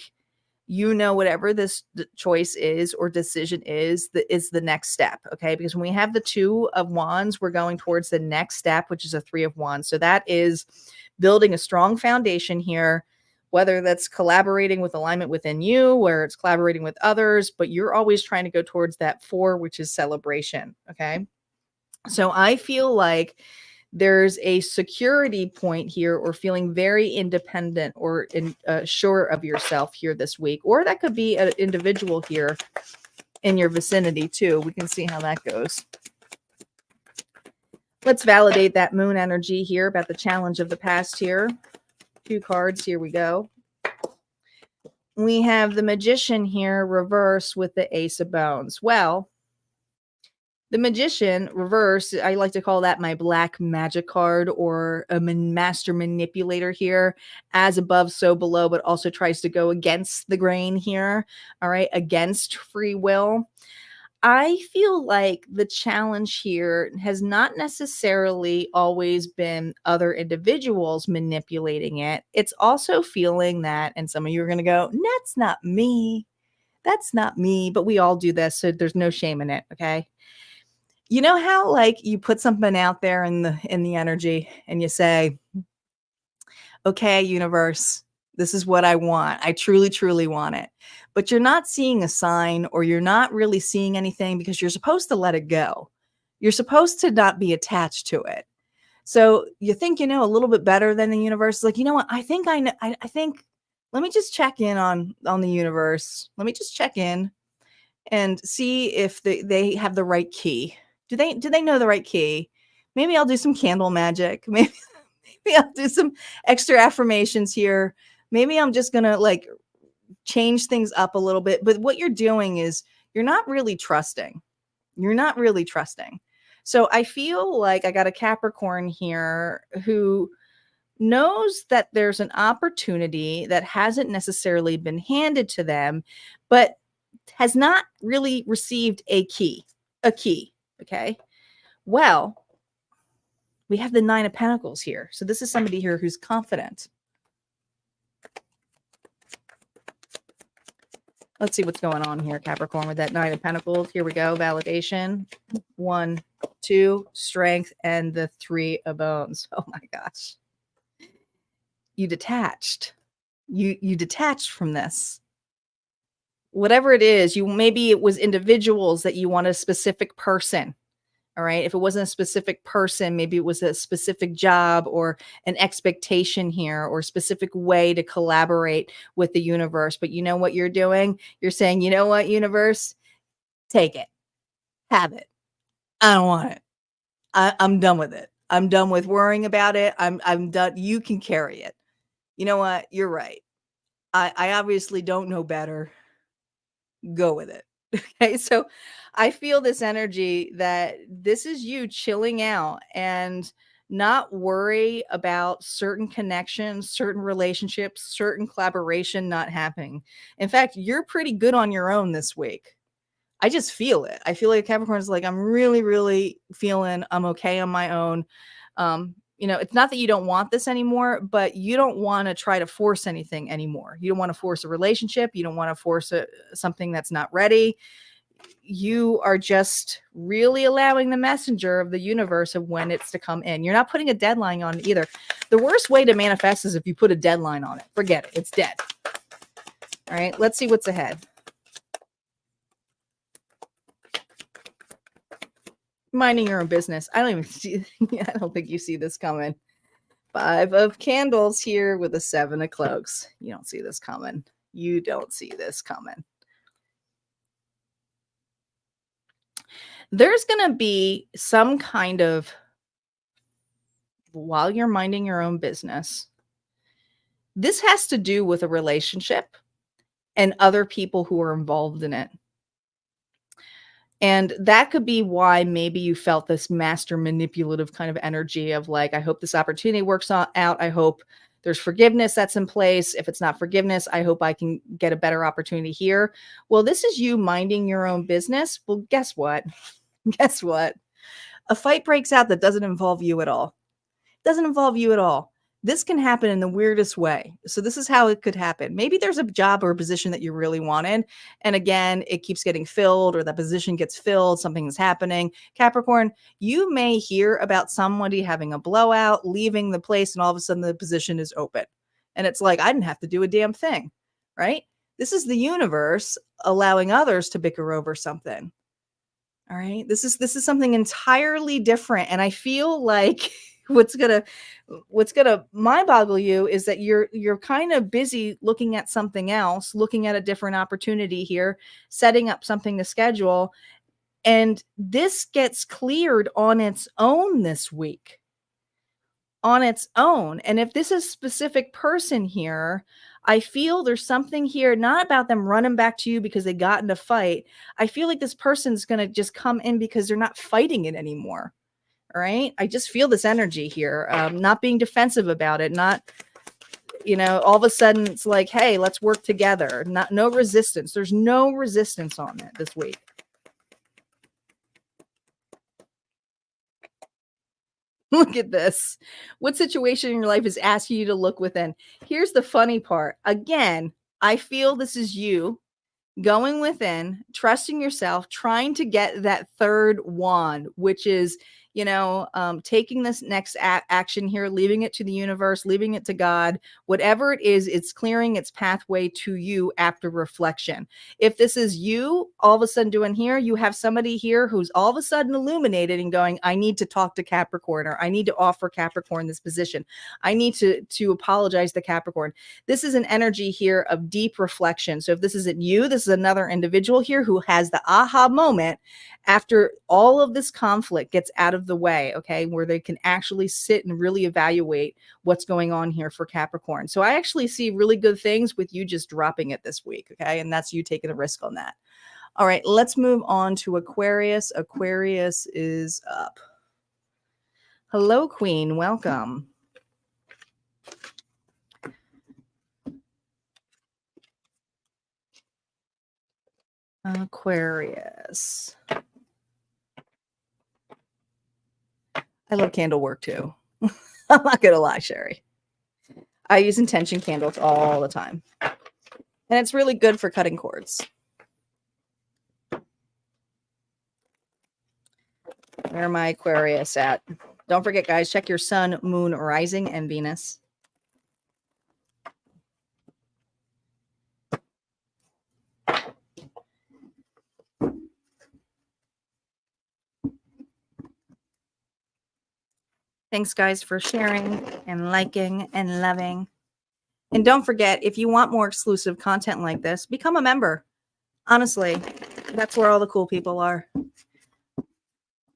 A: you know, whatever this choice is or decision is, that is the next step. Okay. Because when we have the 2 of Wands, we're going towards the next step, which is a 3 of Wands. So that is building a strong foundation here, whether that's collaborating with alignment within you, where it's collaborating with others, but you're always trying to go towards that 4, which is celebration. Okay. So I feel like there's a security point here, or feeling very independent or sure of yourself here this week. Or that could be an individual here in your vicinity too. We can see how that goes. Let's validate that moon energy here about the challenge of the past here. 2 cards. Here we go. We have the Magician here reverse with the Ace of Bones. Well, the Magician reverse, I like to call that my black magic card, or a master manipulator here. As above, so below, but also tries to go against the grain here. All right, against free will. I feel like the challenge here has not necessarily always been other individuals manipulating it. It's also feeling that, and some of you are going to go, that's not me. That's not me, but we all do this, so there's no shame in it, okay? You know how, like, you put something out there in the energy and you say, "Okay, universe, this is what I want. I truly, truly want it." But you're not seeing a sign or you're not really seeing anything because you're supposed to let it go. You're supposed to not be attached to it. So you think you know a little bit better than the universe. Like, you know what? I think I know. I think let me just check in on the universe. Let me just check in and see if they have the right key. Do they know the right key? Maybe I'll do some candle magic. Maybe I'll do some extra affirmations here. Maybe I'm just gonna like change things up a little bit. But what you're doing is you're not really trusting. You're not really trusting. So I feel like I got a Capricorn here who knows that there's an opportunity that hasn't necessarily been handed to them, but has not really received a key. A key. Okay. Well, we have the Nine of Pentacles here. So this is somebody here who's confident. Let's see what's going on here, Capricorn, with that Nine of Pentacles. Here we go. Validation. 1, 2, strength, and the Three of Bones. Oh my gosh. You detached. You detached from this. Whatever it is, maybe it was individuals that you want a specific person. All right. If it wasn't a specific person, maybe it was a specific job or an expectation here or a specific way to collaborate with the universe. But you know what you're doing? You're saying, you know what, universe? Take it. Have it. I don't want it. I'm done with it. I'm done with worrying about it. I'm done. You can carry it. You know what? You're right. I obviously don't know better. Go with it. Okay. So I feel this energy that this is you chilling out and not worry about certain connections, certain relationships, certain collaboration not happening. In fact, you're pretty good on your own this week. I just feel it. I feel like Capricorn is like, I'm really, really feeling I'm okay on my own. It's not that you don't want this anymore, but you don't want to try to force anything anymore. You don't want to force a relationship. You don't want to force something that's not ready. You are just really allowing the messenger of the universe of when it's to come in. You're not putting a deadline on it either. The worst way to manifest is if you put a deadline on it. Forget it. It's dead. All right. Let's see what's ahead. Minding your own business. I don't even see. I don't think you see this coming. 5 of Candles here with a 7 of Cloaks. You don't see this coming. You don't see this coming. There's going to be some kind of, while you're minding your own business, this has to do with a relationship and other people who are involved in it. And that could be why maybe you felt this master manipulative kind of energy of like, I hope this opportunity works out. I hope there's forgiveness that's in place. If it's not forgiveness, I hope I can get a better opportunity here. Well, this is you minding your own business. Well, guess what? Guess what? A fight breaks out that doesn't involve you at all. Doesn't involve you at all. This can happen in the weirdest way. So this is how it could happen. Maybe there's a job or a position that you really wanted. And again, it keeps getting filled or that position gets filled. Something is happening. Capricorn, you may hear about somebody having a blowout, leaving the place, and all of a sudden the position is open. And it's like, I didn't have to do a damn thing, right? This is the universe allowing others to bicker over something. All right. This is something entirely different. And I feel like what's gonna mind boggle you is that you're kind of busy looking at something else, looking at a different opportunity here, setting up something to schedule. And this gets cleared on its own this week. On its own. And if this is a specific person here, I feel there's something here, not about them running back to you because they got in a fight. I feel like this person's going to just come in because they're not fighting it anymore. All right. I just feel this energy here, not being defensive about it, not, all of a sudden it's like, hey, let's work together. No resistance. There's no resistance on it this week. Look at this. What situation in your life is asking you to look within? Here's the funny part. Again, I feel this is you going within, trusting yourself, trying to get that third wand, which is, taking this next action here, leaving it to the universe, leaving it to God, whatever it is, it's clearing its pathway to you after reflection. If this is you all of a sudden doing here, you have somebody here who's all of a sudden illuminated and going, I need to talk to Capricorn, or I need to offer Capricorn this position. I need to apologize to Capricorn. This is an energy here of deep reflection. So if this isn't you, this is another individual here who has the aha moment after all of this conflict gets out of the way, okay, where they can actually sit and really evaluate what's going on here for Capricorn. So I actually see really good things with you just dropping it this week, okay, and that's you taking a risk on that. All right, let's move on to Aquarius. Aquarius is up. Hello, Queen. Welcome. Aquarius. I love candle work too. I'm not going to lie, Sherry. I use intention candles all the time. And it's really good for cutting cords. Where am I Aquarius at? Don't forget, guys, check your sun, moon, rising, and Venus. Thanks, guys, for sharing and liking and loving. And don't forget, if you want more exclusive content like this, become a member. Honestly, that's where all the cool people are.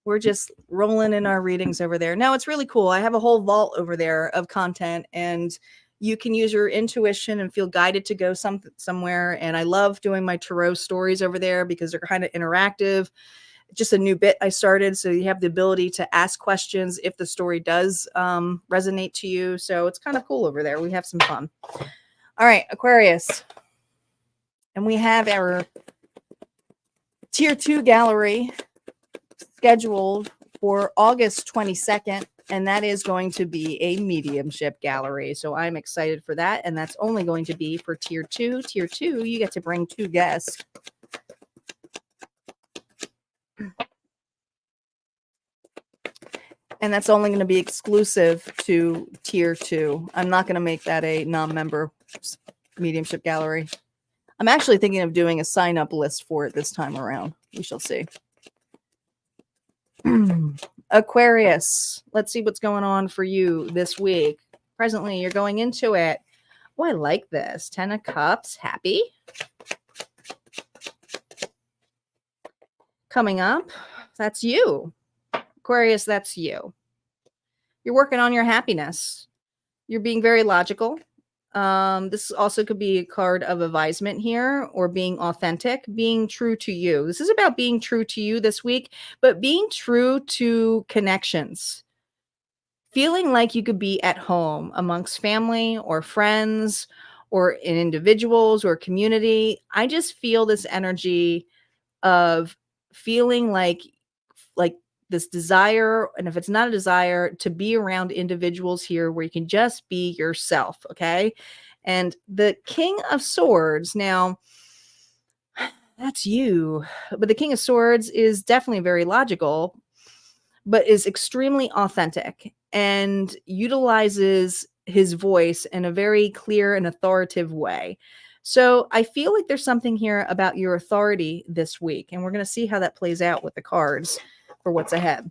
A: We're just rolling in our readings over there. No, it's really cool. I have a whole vault over there of content, and you can use your intuition and feel guided to go somewhere. And I love doing my tarot stories over there because they're kind of interactive. Just a new bit I started, so you have the ability to ask questions if the story does resonate to you. So it's kind of cool over there. We have some fun. All right, Aquarius. And we have our Tier 2 gallery scheduled for August 22nd, and that is going to be a mediumship gallery. So I'm excited for that, and that's only going to be for Tier 2. Tier 2, you get to bring 2 guests. And that's only going to be exclusive to Tier 2. I'm not going to make that a non-member mediumship gallery. I'm actually thinking of doing a sign-up list for it this time around. We shall see. Aquarius, let's see what's going on for you this week. Presently, you're going into it. Oh, I like this. 10 of Cups. Happy. Coming up, that's you. Aquarius, that's you. You're working on your happiness. You're being very logical. This also could be a card of advisement here, or being authentic, being true to you. This is about being true to you this week, but being true to connections. Feeling like you could be at home amongst family or friends or in individuals or community. I just feel this energy of feeling like this desire, and if it's not a desire, to be around individuals here where you can just be yourself, okay? And the King of Swords, now, that's you. But the King of Swords is definitely very logical, but is extremely authentic and utilizes his voice in a very clear and authoritative way. So I feel like there's something here about your authority this week, and we're going to see how that plays out with the cards for what's ahead.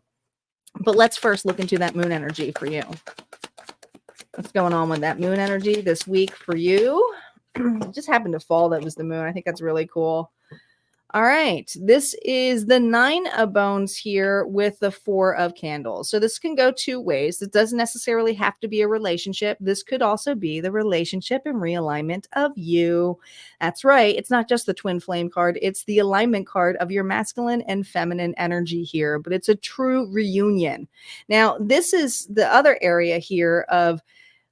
A: But let's first look into that moon energy for you. What's going on with that moon energy this week for you? It just happened to fall that was the moon. I think that's really cool. All right, this is the 9 of Bones here with the 4 of Candles. So this can go 2 ways. It doesn't necessarily have to be a relationship. This could also be the relationship and realignment of you. That's right. It's not just the twin flame card. It's the alignment card of your masculine and feminine energy here, but it's a true reunion. Now, this is the other area here of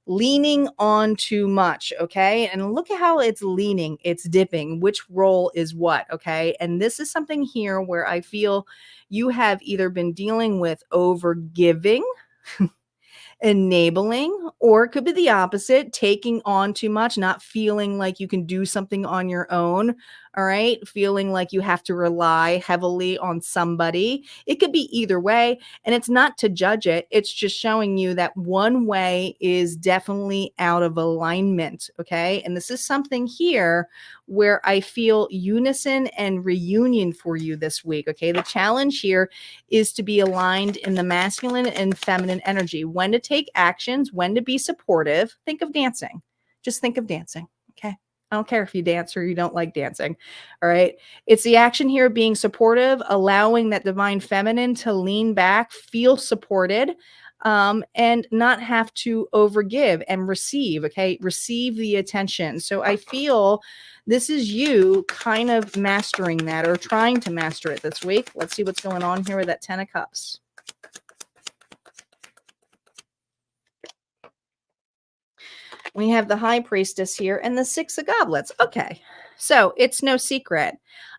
A: leaning on too much, okay? And look at how it's leaning, it's dipping, which role is what, okay? And this is something here where I feel you have either been dealing with over giving, enabling, or it could be the opposite, taking on too much, not feeling like you can do something on your own, All right. Feeling like you have to rely heavily on somebody. It could be either way. And it's not to judge it. It's just showing you that one way is definitely out of alignment. Okay. And this is something here where I feel unison and reunion for you this week. Okay. The challenge here is to be aligned in the masculine and feminine energy, when to take actions, when to be supportive. Think of dancing. Just think of dancing. Okay. I don't care if you dance or you don't like dancing. All right. It's the action here of being supportive, allowing that divine feminine to lean back, feel supported, and not have to overgive and receive. Okay. Receive the attention. So I feel this is you kind of mastering that or trying to master it this week. Let's see what's going on here with that 10 of Cups. We have the High Priestess here and the 6 of Goblets. Okay, so it's no secret.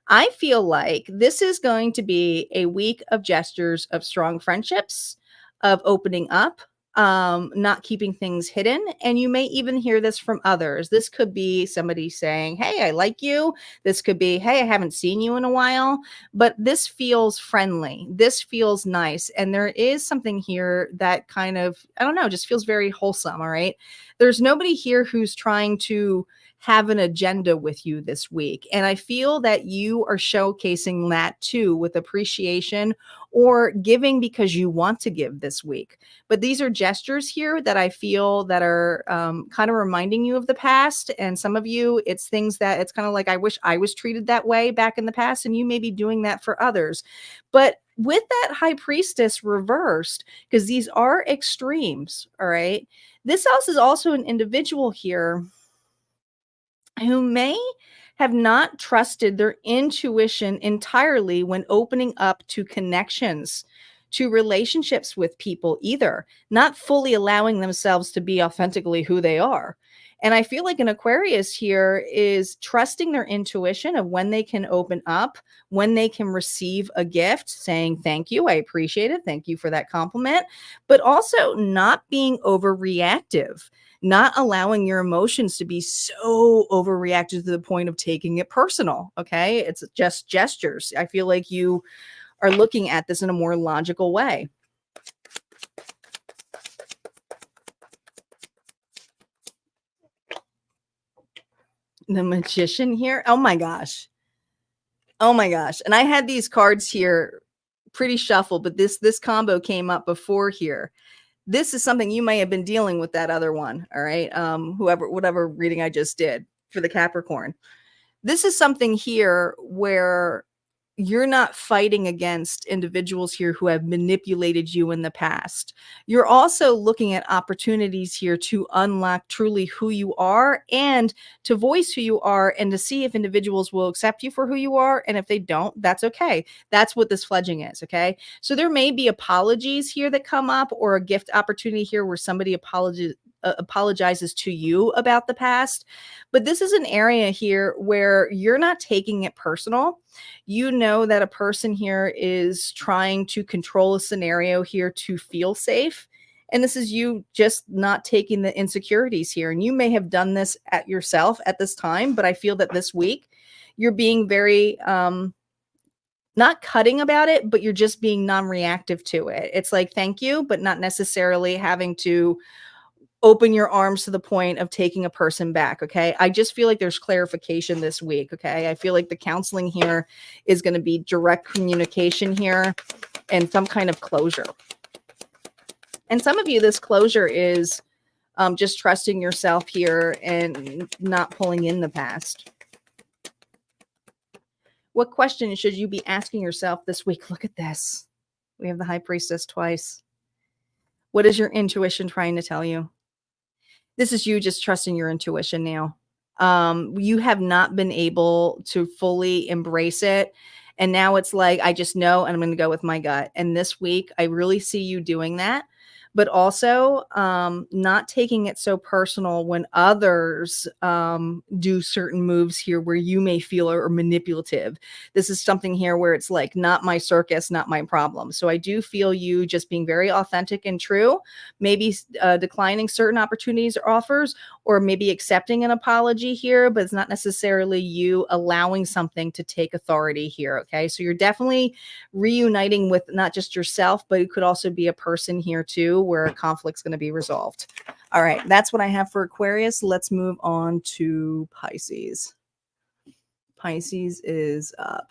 A: I feel like this is going to be a week of gestures of strong friendships, of opening up, not keeping things hidden. And you may even hear this from others. This could be somebody saying, hey, I like you. This could be, hey, I haven't seen you in a while. But this feels friendly. This feels nice. And there is something here that kind of, I don't know, just feels very wholesome. All right. There's nobody here who's trying to have an agenda with you this week. And I feel that you are showcasing that too, with appreciation or giving because you want to give this week. But these are gestures here that I feel that are kind of reminding you of the past. And some of you, it's things that it's kind of like, I wish I was treated that way back in the past. And you may be doing that for others. But with that High Priestess reversed, because these are extremes, all right? This house is also an individual here who may have not trusted their intuition entirely when opening up to connections, to relationships with people either, not fully allowing themselves to be authentically who they are. And I feel like an Aquarius here is trusting their intuition of when they can open up, when they can receive a gift, saying, thank you, I appreciate it. Thank you for that compliment, but also not being overreactive, not allowing your emotions to be so overreactive to the point of taking it personal. Okay. It's just gestures. I feel like you are looking at this in a more logical way. The Magician here. Oh my gosh. Oh my gosh. And I had these cards here pretty shuffled, but this combo came up before here. This is something you may have been dealing with that other one. All right. Whatever reading I just did for the Capricorn. This is something here where you're not fighting against individuals here who have manipulated you in the past. You're also looking at opportunities here to unlock truly who you are and to voice who you are and to see if individuals will accept you for who you are. And if they don't, that's okay. That's what this fledging is. Okay. So there may be apologies here that come up or a gift opportunity here where somebody apologizes to you about the past. But this is an area here where you're not taking it personal. You know that a person here is trying to control a scenario here to feel safe. And this is you just not taking the insecurities here. And you may have done this at yourself at this time, but I feel that this week you're being very, not cutting about it, but you're just being non-reactive to it. It's like, thank you, but not necessarily having to open your arms to the point of taking a person back. Okay. I just feel like there's clarification this week. Okay. I feel like the counseling here is going to be direct communication here and some kind of closure. And some of you, this closure is just trusting yourself here and not pulling in the past. What question should you be asking yourself this week? Look at this. We have the High Priestess twice. What is your intuition trying to tell you? This is you just trusting your intuition now. You have not been able to fully embrace it. And now it's like, I just know, and I'm going to go with my gut. And this week, I really see you doing that. but also not taking it so personal when others do certain moves here where you may feel are manipulative. This is something here where it's like, not my circus, not my problem. So I do feel you just being very authentic and true, maybe declining certain opportunities or offers, or maybe accepting an apology here, but it's not necessarily you allowing something to take authority here. Okay. So you're definitely reuniting with not just yourself, but it could also be a person here too, where a conflict's going to be resolved. All right. That's what I have for Aquarius. Let's move on to Pisces. Pisces is up.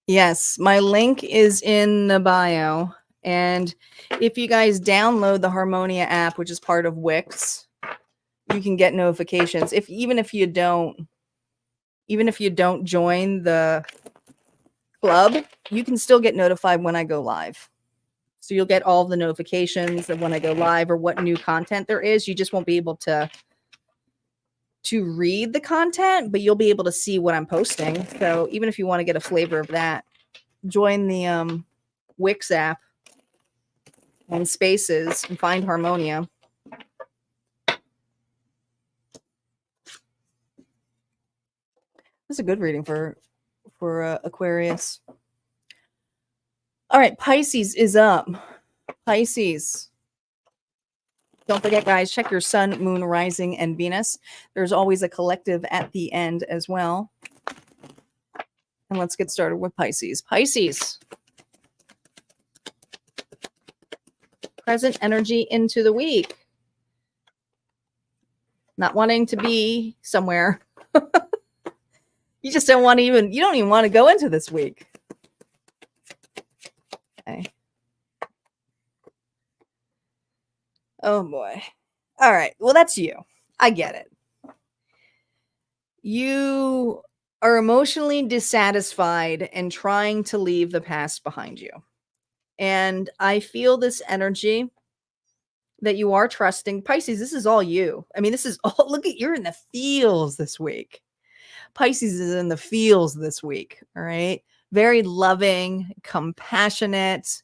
A: Yes, my link is in the bio. And if you guys download the Harmonia app, which is part of Wix, you can get notifications. Even if you don't join the club, you can still get notified when I go live. So you'll get all the notifications of when I go live or what new content there is. You just won't be able to read the content, but you'll be able to see what I'm posting. So even if you want to get a flavor of that, join the Wix app and Spaces and find Harmonia. That's a good reading for Aquarius. All right, Pisces is up. Pisces. Don't forget, guys, check your sun, moon, rising, and Venus. There's always a collective at the end as well. And let's get started with Pisces. Pisces. Present energy into the week. Not wanting to be somewhere. You just don't want to you don't even want to go into this week. Okay. Oh boy. All right. Well, that's you. I get it. You are emotionally dissatisfied and trying to leave the past behind you. And I feel this energy that you are trusting. Pisces, this is all you. I mean, this is all, look at, you're in the feels this week. Pisces is in the feels this week. All right. Very loving, compassionate,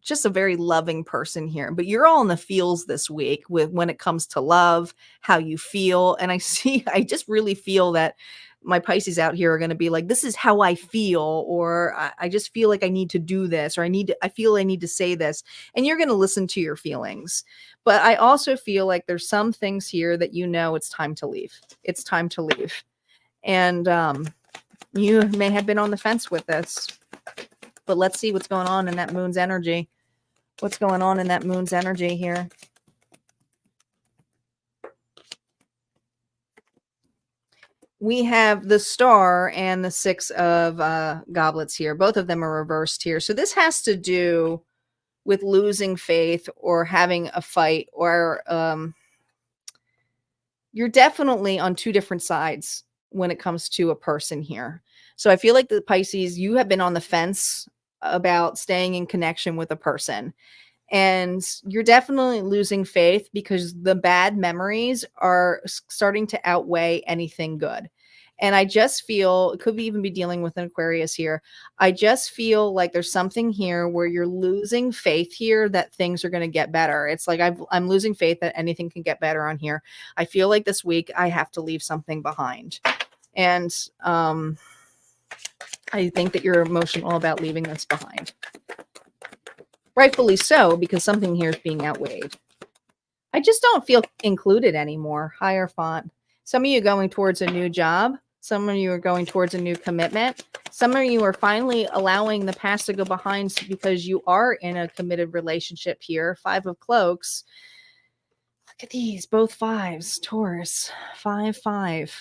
A: just a very loving person here. But you're all in the feels this week with when it comes to love, how you feel. And I just really feel that my Pisces out here are going to be like, this is how I feel, or I just feel like I need to do this, or I feel I need to say this. And you're going to listen to your feelings. But I also feel like there's some things here that it's time to leave. It's time to leave. And you may have been on the fence with this, but let's see what's going on in that moon's energy. What's going on in that moon's energy here? We have the Star and the Six of Goblets here. Both of them are reversed here. So this has to do with losing faith or having a fight, or you're definitely on two different sides when it comes to a person here. So I feel like the Pisces, you have been on the fence about staying in connection with a person. And you're definitely losing faith because the bad memories are starting to outweigh anything good. And I just feel, it could even be dealing with an Aquarius here. I just feel like there's something here where you're losing faith here that things are going to get better. It's like I'm losing faith that anything can get better on here. I feel like this week I have to leave something behind. And I think that you're emotional about leaving this behind. Rightfully so, because something here is being outweighed. I just don't feel included anymore. Higher font. Some of you are going towards a new job. Some of you are going towards a new commitment. Some of you are finally allowing the past to go behind because you are in a committed relationship here. Five of Cloaks. Look at these, both fives. Taurus, 5-5.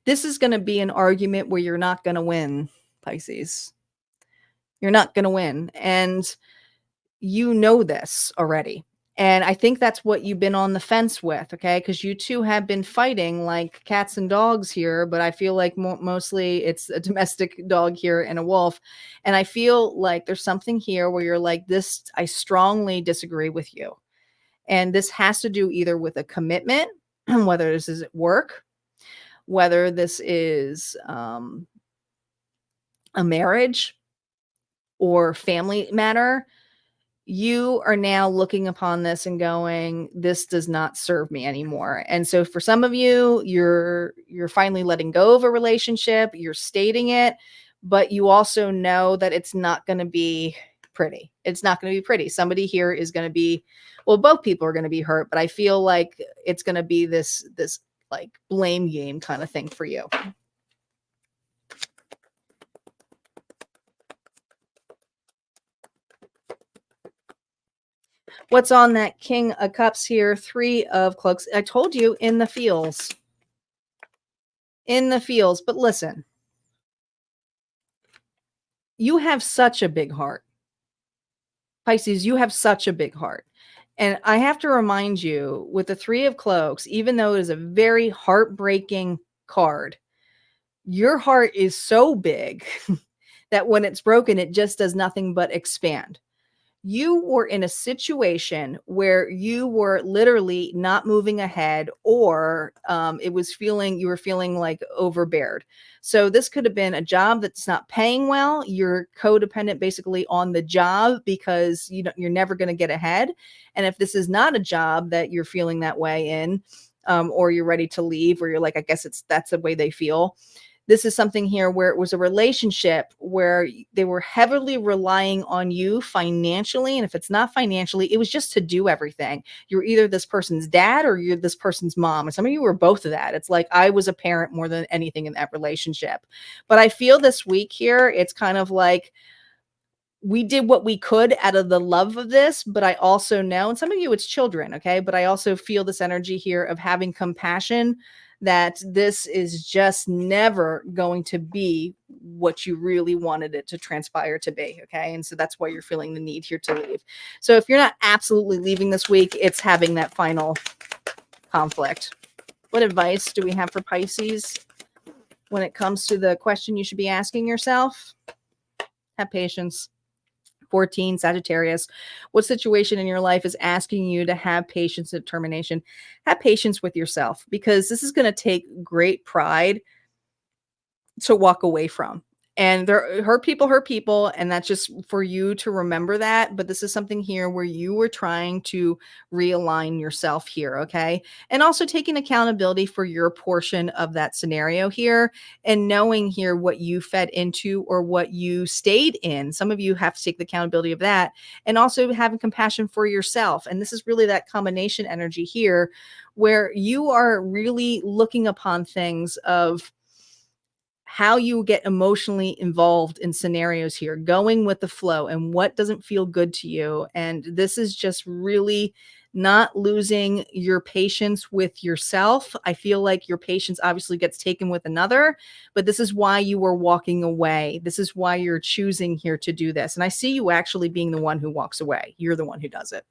A: This is going to be an argument where you're not going to win, Pisces. You're not going to win. And you know this already. And I think that's what you've been on the fence with, okay? Because you two have been fighting like cats and dogs here, but I feel like mostly it's a domestic dog here and a wolf. And I feel like there's something here where you're like, this, I strongly disagree with you. And this has to do either with a commitment, whether this is at work, whether this is a marriage or family matter. You are now looking upon this and going, this does not serve me anymore. And so for some of you, you're finally letting go of a relationship, you're stating it, but you also know that it's not going to be pretty. It's not going to be pretty. Somebody here is going to be, well, both people are going to be hurt, but I feel like it's going to be this like blame game kind of thing for you. What's on that King of Cups here? 3 of Cloaks. I told you, in the feels. In the feels. But listen, you have such a big heart. Pisces, you have such a big heart. And I have to remind you, with the 3 of Cloaks, even though it is a very heartbreaking card, your heart is so big that when it's broken, it just does nothing but expand. You were in a situation where you were literally not moving ahead, or you were feeling like overbeared. So this could have been a job that's not paying well. You're codependent basically on the job because you're never going to get ahead. And if this is not a job that you're feeling that way in, or you're ready to leave, or you're like, I guess that's the way they feel. This is something here where it was a relationship where they were heavily relying on you financially. And if it's not financially, it was just to do everything. You're either this person's dad or you're this person's mom. And some of you were both of that. It's like I was a parent more than anything in that relationship. But I feel this week here, it's kind of like we did what we could out of the love of this, but I also know, and some of you it's children, okay? But I also feel this energy here of having compassion, that this is just never going to be what you really wanted it to transpire to be, okay? And so that's why you're feeling the need here to leave. So if you're not absolutely leaving this week, it's having that final conflict. What advice do we have for Pisces when it comes to the question you should be asking yourself? Have patience. 14, Sagittarius. What situation in your life is asking you to have patience and determination? Have patience with yourself, because this is going to take great pride to walk away from. And hurt people, and that's just for you to remember that. But this is something here where you were trying to realign yourself here, okay? And also taking accountability for your portion of that scenario here, and knowing here what you fed into or what you stayed in. Some of you have to take the accountability of that, and also having compassion for yourself. And this is really that combination energy here where you are really looking upon things of how you get emotionally involved in scenarios here, going with the flow and what doesn't feel good to you. And this is just really not losing your patience with yourself. I feel like your patience obviously gets taken with another, but this is why you are walking away. This is why you're choosing here to do this. And I see you actually being the one who walks away. You're the one who does it.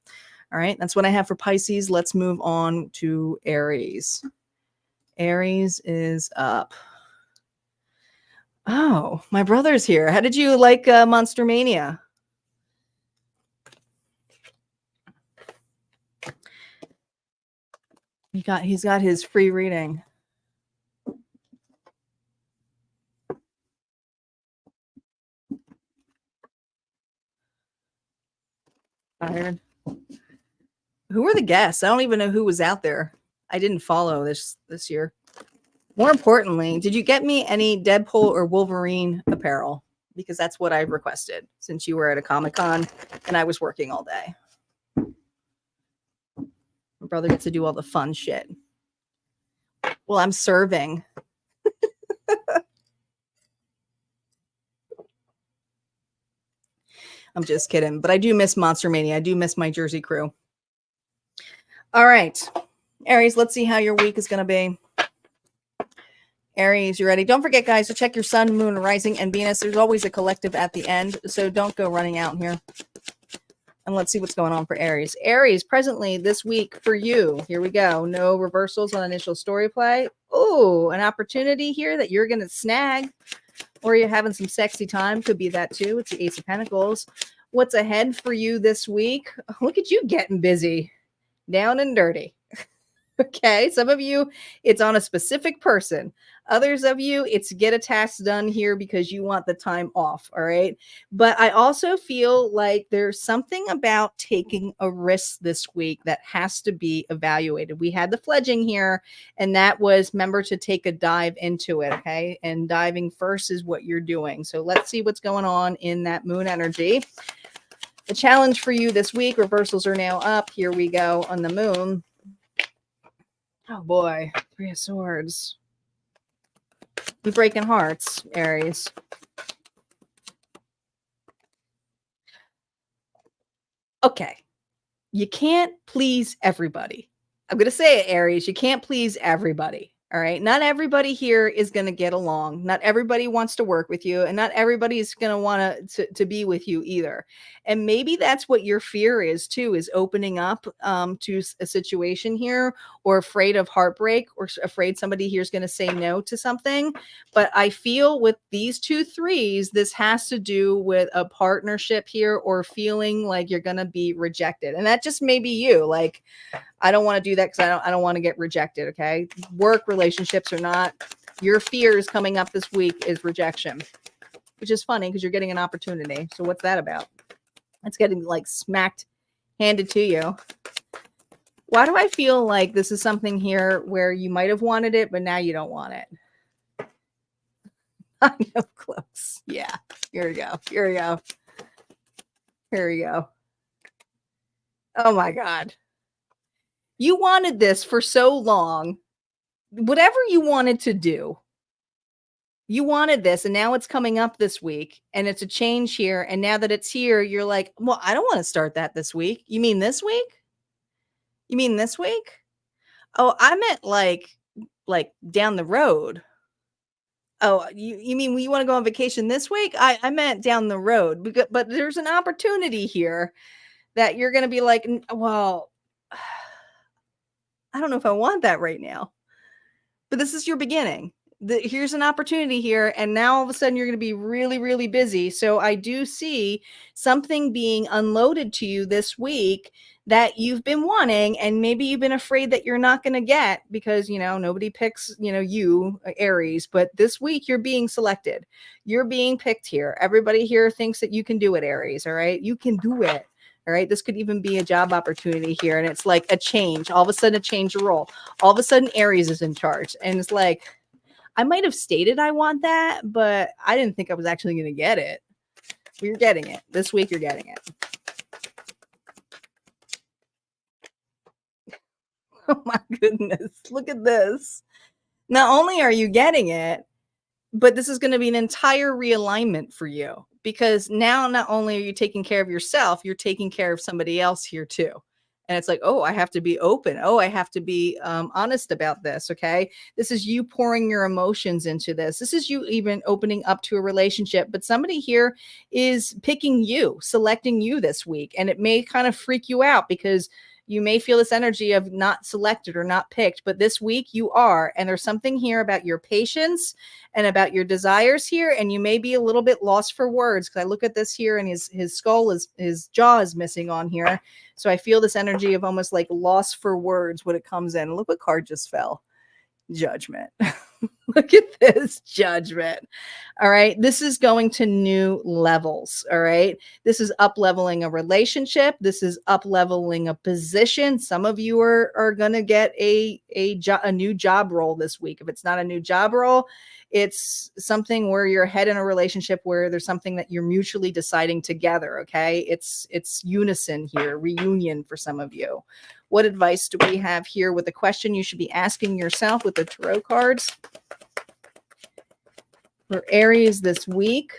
A: All right. That's what I have for Pisces. Let's move on to Aries. Aries is up. Oh, my brother's here. How did you like Monster Mania? He's got his free reading. Tired. Who were the guests? I don't even know who was out there. I didn't follow this year. More importantly, did you get me any Deadpool or Wolverine apparel? Because that's what I requested since you were at a Comic-Con and I was working all day. My brother gets to do all the fun shit. Well, I'm serving. I'm just kidding. But I do miss Monster Mania. I do miss my Jersey crew. All right. Aries, let's see how your week is going to be. Aries, you ready? Don't forget, guys, to check your sun, moon, rising, and Venus. There's always a collective at the end, so don't go running out here. And let's see what's going on for Aries. Aries, presently this week for you. Here we go. No reversals on initial story play. Oh, an opportunity here that you're going to snag, or you're having some sexy time. Could be that too. It's the Ace of Pentacles. What's ahead for you this week? Look at you getting busy. down and dirty. Okay. Some of you, it's on a specific person. Others of you, it's get a task done here because you want the time off. All right. But I also feel like there's something about taking a risk this week that has to be evaluated. We had the fledging here, and that was remember to take a dive into it. Okay. And diving first is what you're doing. So let's see what's going on in that moon energy. The challenge for you this week, reversals are now up. Here we go on the moon. Oh boy, 3 of Swords. You're breaking hearts, Aries. Okay. You can't please everybody. I'm going to say it, Aries. You can't please everybody. All right. Not everybody here is going to get along. Not everybody wants to work with you, and not everybody is going to want to be with you either. And maybe that's what your fear is too, is opening up to a situation here, or afraid of heartbreak, or afraid somebody here is going to say no to something. But I feel with these 2 threes, this has to do with a partnership here, or feeling like you're going to be rejected. And that just may be you. Like, I don't want to do that because I don't want to get rejected. Okay. Work, relationships or not. Your fears coming up this week is rejection, which is funny because you're getting an opportunity. So what's that about? It's getting like smacked, handed to you. Why do I feel like this is something here where you might have wanted it, but now you don't want it? I know, close. Yeah. Here we go. Here we go. Here we go. Oh my God. You wanted this for so long. Whatever you wanted to do, you wanted this, and now it's coming up this week, and it's a change here. And now that it's here, you're like, well, I don't want to start that this week. You mean this week? You mean this week? Oh, I meant like down the road. Oh, you mean you want to go on vacation this week? I meant down the road. But there's an opportunity here that you're going to be like, well, I don't know if I want that right now. But this is your beginning. Here's an opportunity here, and now all of a sudden you're going to be really, really busy. So I do see something being unloaded to you this week that you've been wanting, and maybe you've been afraid that you're not going to get because, nobody picks, you, Aries. But this week you're being selected. You're being picked here. Everybody here thinks that you can do it, Aries. All right. You can do it. All right. This could even be a job opportunity here. And it's like a change, all of a sudden a change of role. All of a sudden Aries is in charge. And it's like, I might have stated I want that, but I didn't think I was actually going to get it. You're getting it. This week you're getting it. Oh my goodness. Look at this. Not only are you getting it, but this is going to be an entire realignment for you, because now not only are you taking care of yourself, you're taking care of somebody else here too. And it's like, oh, I have to be open. Oh, I have to be honest about this. Okay. This is you pouring your emotions into this. This is you even opening up to a relationship. But somebody here is picking you, selecting you this week. And it may kind of freak you out because you may feel this energy of not selected or not picked, but this week you are. And there's something here about your patience and about your desires here. And you may be a little bit lost for words, because I look at this here and his skull is, his jaw is missing on here. So I feel this energy of almost like lost for words when it comes in. Look what card just fell. Judgment. Look at this, Judgment. All right. This is going to new levels. All right. This is up leveling a relationship. This is up leveling a position. Some of you are going to get a new job role this week. If it's not a new job role, it's something where you're ahead in a relationship where there's something that you're mutually deciding together. Okay. It's unison here, reunion for some of you. What advice do we have here with the question you should be asking yourself with the tarot cards for Aries this week?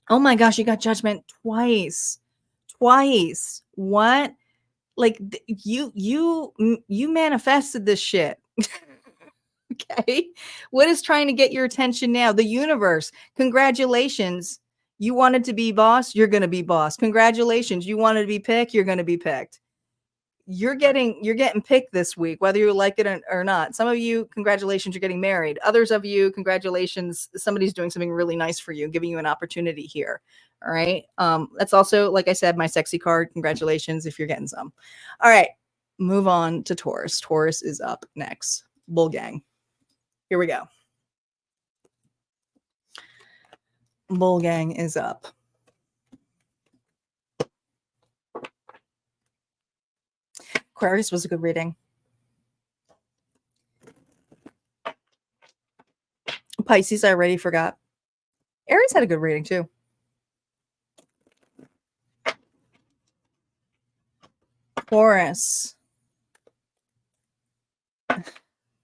A: Oh my gosh, you got Judgment twice. What? Like you manifested this shit. Okay. What is trying to get your attention now? The universe. Congratulations. You wanted to be boss. You're going to be boss. Congratulations. You wanted to be picked. You're going to be picked. you're getting picked this week, whether you like it or not. Some of you, congratulations, you're getting married. Others of you, congratulations, somebody's doing something really nice for you, giving you an opportunity here. All right. That's also, like I said, my sexy card. Congratulations if you're getting some. All right. Move on to Taurus. Taurus is up next. Bull gang. Here we go. Bull gang is up. Aquarius was a good reading. Pisces, I already forgot. Aries had a good reading too. Taurus.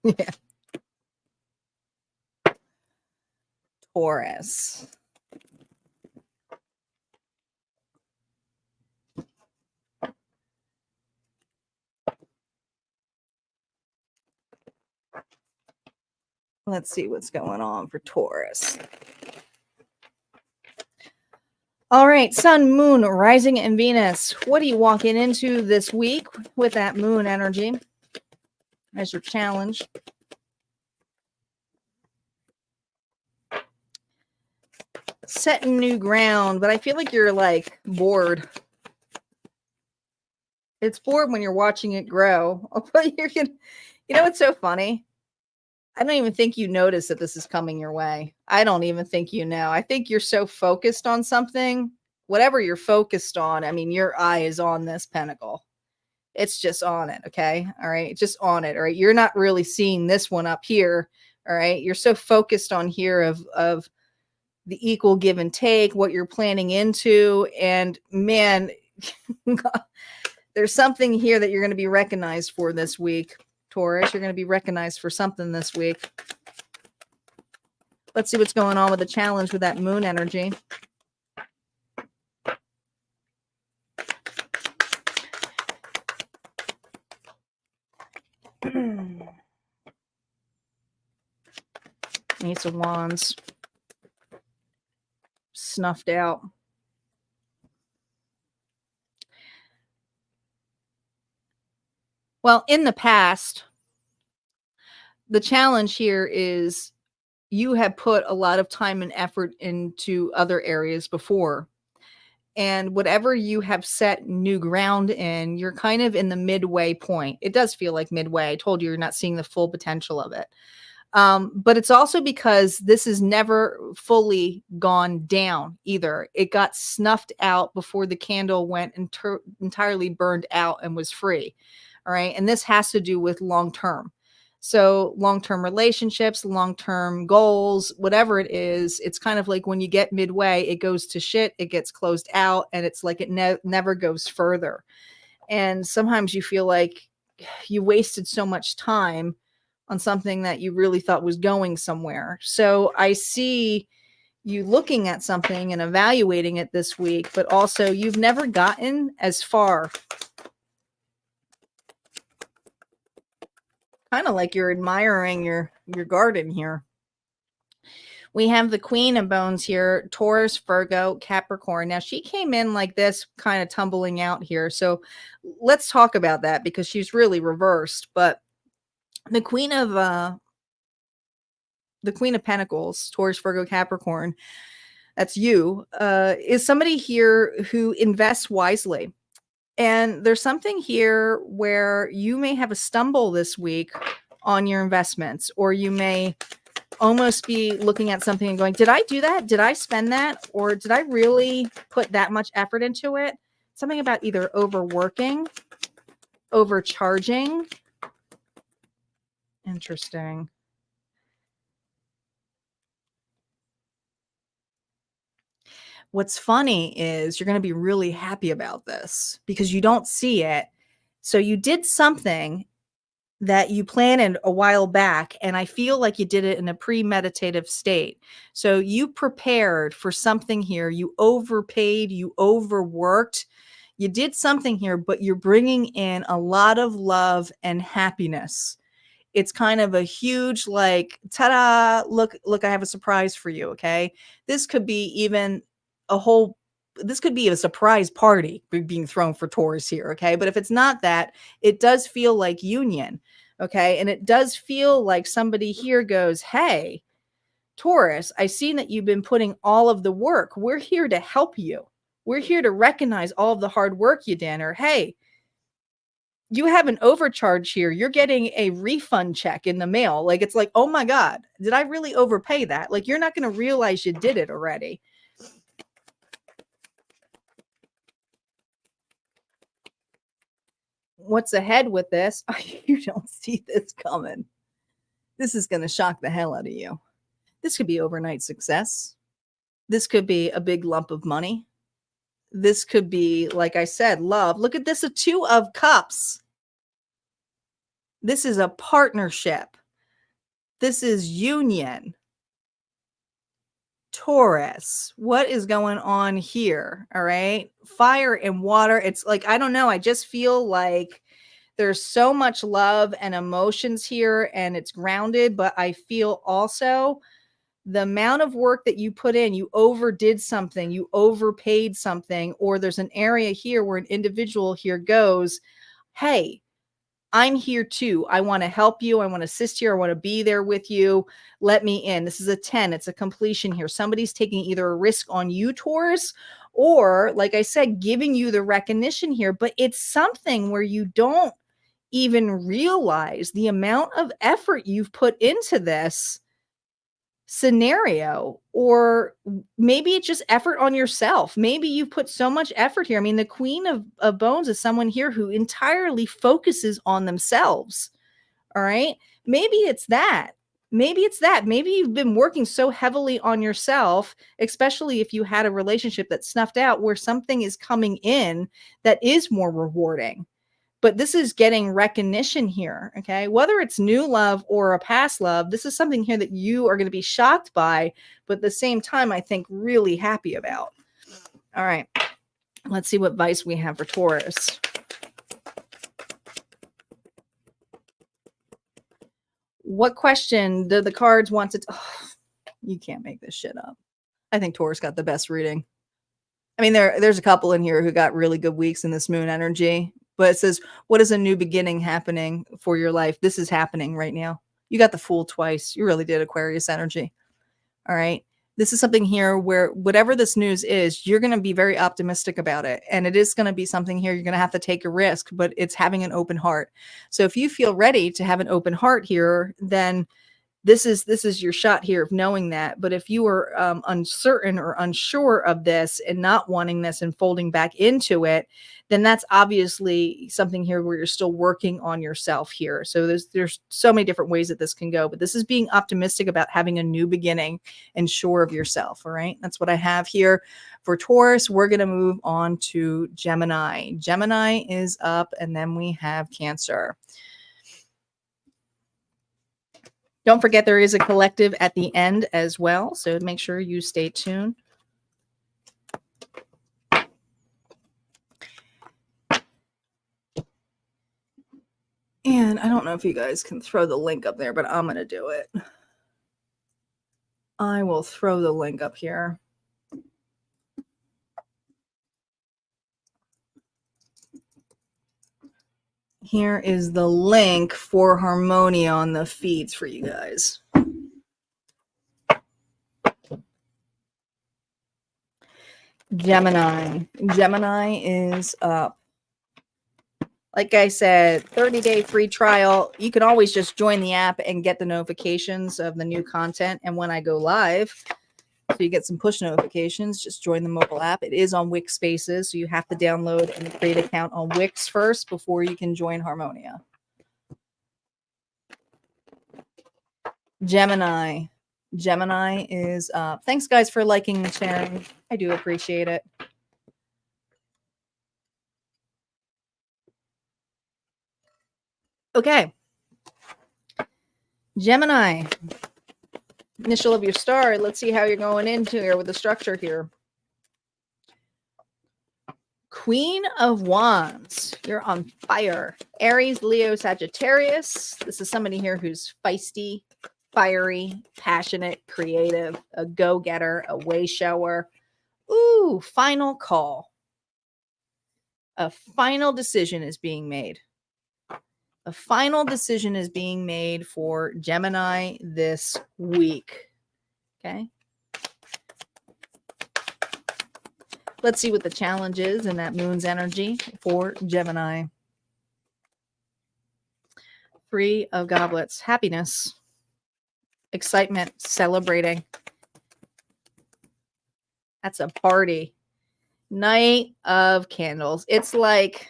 A: Yeah. Taurus. Let's see what's going on for Taurus. All right, Sun, Moon, Rising, and Venus. What are you walking into this week with that Moon energy as your challenge? Setting new ground, but I feel like you're like bored. It's bored when you're watching it grow. But you know what's so funny? I don't even think you notice that this is coming your way. I don't even think you know. I think you're so focused on something, whatever you're focused on. I mean, your eye is on this pentacle. It's just on it. Okay. All right. Just on it. All right. You're not really seeing this one up here. All right. You're so focused on here of the equal give and take, what you're planning into. And man, there's something here that you're going to be recognized for this week. Taurus, you're going to be recognized for something this week. Let's see what's going on with the challenge with that Moon energy. Ace of Wands. Snuffed out. Well, in the past, the challenge here is you have put a lot of time and effort into other areas before. And whatever you have set new ground in, you're kind of in the midway point. It does feel like midway. I told you you're not seeing the full potential of it. But it's also because this is never fully gone down either. It got snuffed out before the candle went entirely burned out and was free. All right. And this has to do with long-term. So long-term relationships, long-term goals, whatever it is, it's kind of like when you get midway, it goes to shit, it gets closed out, and it's like it never goes further. And sometimes you feel like you wasted so much time on something that you really thought was going somewhere. So I see you looking at something and evaluating it this week, but also you've never gotten as far. Kind of like you're admiring your garden here. We have the Queen of Bones here, Taurus, Virgo, Capricorn. Now, she came in like this, kind of tumbling out here. So let's talk about that because she's really reversed. But the Queen of Pentacles, Taurus, Virgo, Capricorn, that's you, is somebody here who invests wisely. And there's something here where you may have a stumble this week on your investments, or you may almost be looking at something and going, did I do that? Did I spend that? Or did I really put that much effort into it? Something about either overworking, overcharging. Interesting. What's funny is you're going to be really happy about this because you don't see it. So you did something that you planned a while back, and I feel like you did it in a premeditative state. So you prepared for something here. You overpaid, you overworked, you did something here, but you're bringing in a lot of love and happiness. It's kind of a huge like, ta-da, look, I have a surprise for you, okay? This could be even a whole this could be a surprise party being thrown for Taurus here, okay? But if it's not that, it does feel like union, okay? And it does feel like somebody here goes, hey, Taurus, I see that you've been putting all of the work. We're here to help you. We're here to recognize all of the hard work you did. Or, hey, you have an overcharge here. You're getting a refund check in the mail. Like, it's like, oh my God, did I really overpay that? Like, you're not going to realize you did it already. What's ahead with this? You don't see this coming. This is going to shock the hell out of you. This could be overnight success. This could be a big lump of money. This could be, like I said, love. Look at this, a 2 of cups. This is a partnership. This is union. Taurus, what is going on here? All right. Fire and water. It's like, I don't know. I just feel like there's so much love and emotions here and it's grounded, but I feel also the amount of work that you put in, you overdid something, you overpaid something, or there's an area here where an individual here goes, hey, I'm here too. I want to help you. I want to assist you. I want to be there with you. Let me in. This is a 10. It's a completion here. Somebody's taking either a risk on you, Taurus, or like I said, giving you the recognition here, but it's something where you don't even realize the amount of effort you've put into this scenario, or maybe it's just effort on yourself. Maybe you've put so much effort here. I mean, the Queen of Bones is someone here who entirely focuses on themselves. All right. Maybe it's that. Maybe it's that. Maybe you've been working so heavily on yourself, especially if you had a relationship that snuffed out, where something is coming in that is more rewarding. But this is getting recognition here, okay? Whether it's new love or a past love, this is something here that you are going to be shocked by, but at the same time, I think really happy about. All right, let's see what advice we have for Taurus. What question do the cards want to... you can't make this shit up. I think Taurus got the best reading. I mean, there's a couple in here who got really good weeks in this moon energy. But it says, what is a new beginning happening for your life? This is happening right now. You got the Fool twice. You really did, Aquarius energy. All right. This is something here where whatever this news is, you're going to be very optimistic about it. And it is going to be something here. You're going to have to take a risk, but it's having an open heart. So if you feel ready to have an open heart here, then this is your shot here of knowing that. But if you are uncertain or unsure of this and not wanting this and folding back into it, then that's obviously something here where you're still working on yourself here. So there's so many different ways that this can go, but this is being optimistic about having a new beginning and sure of yourself. All right. That's what I have here for Taurus. We're going to move on to Gemini. Gemini is up, and then we have Cancer. Don't forget there is a collective at the end as well, so make sure you stay tuned. And I don't know if you guys can throw the link up there, but I'm going to do it. I will throw the link up here. Here is the link for Harmonia on the feeds for you guys. Gemini. Gemini is up. Like I said, 30-day free trial. You can always just join the app and get the notifications of the new content. And when I go live, so you get some push notifications, just join the mobile app. It is on Wix Spaces, so you have to download and create an account on Wix first before you can join Harmonia. Gemini. Gemini is up. Thanks, guys, for liking and sharing. I do appreciate it. Okay. Gemini. Initial of your star. Let's see how you're going into here with the structure here. Queen of Wands. You're on fire. Aries, Leo, Sagittarius. This is somebody here who's feisty, fiery, passionate, creative, a go-getter, a way shower, Ooh, final call. A final decision is being made. A final decision is being made for Gemini this week. Okay. Let's see what the challenge is in that moon's energy for Gemini. 3 of Goblets. Happiness. Excitement. Celebrating. That's a party. Knight of Candles. It's like,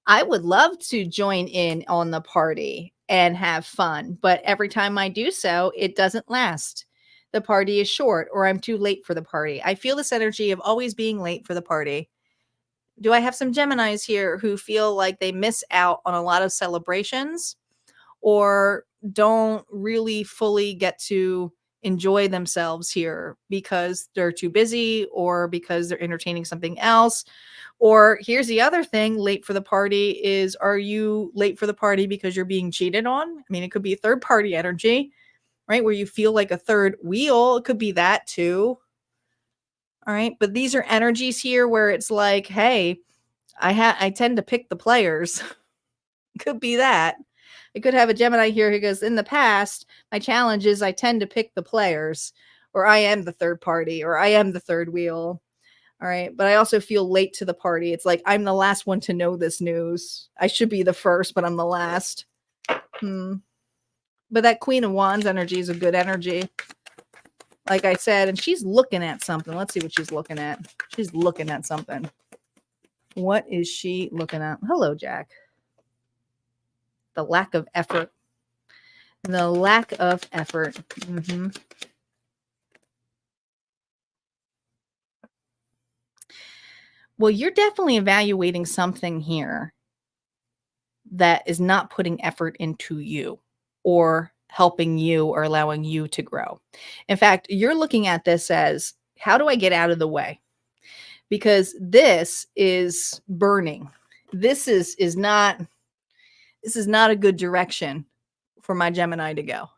A: I would love to join in on the party and have fun, but every time I do so, it doesn't last. The party is short, or I'm too late for the party. I feel this energy of always being late for the party. Do I have some Geminis here who feel like they miss out on a lot of celebrations or don't really fully get to enjoy themselves here because they're too busy or because they're entertaining something else? Or here's the other thing, late for the party is, are you late for the party because you're being cheated on? I mean, it could be third party energy, right? Where you feel like a third wheel. It could be that too. All right. But these are energies here where it's like, hey, I tend to pick the players. Could be that. I could have a Gemini here who goes, in the past, my challenge is I tend to pick the players, or I am the third party, or I am the third wheel. All right. But I also feel late to the party. It's like, I'm the last one to know this news. I should be the first, but I'm the last. But that Queen of Wands energy is a good energy. Like I said, and she's looking at something. Let's see what she's looking at. She's looking at something. What is she looking at? Hello, Jack. The lack of effort. The lack of effort. Well, you're definitely evaluating something here that is not putting effort into you or helping you or allowing you to grow. In fact, you're looking at this as, how do I get out of the way? Because this is burning. This is not a good direction for my Gemini to go.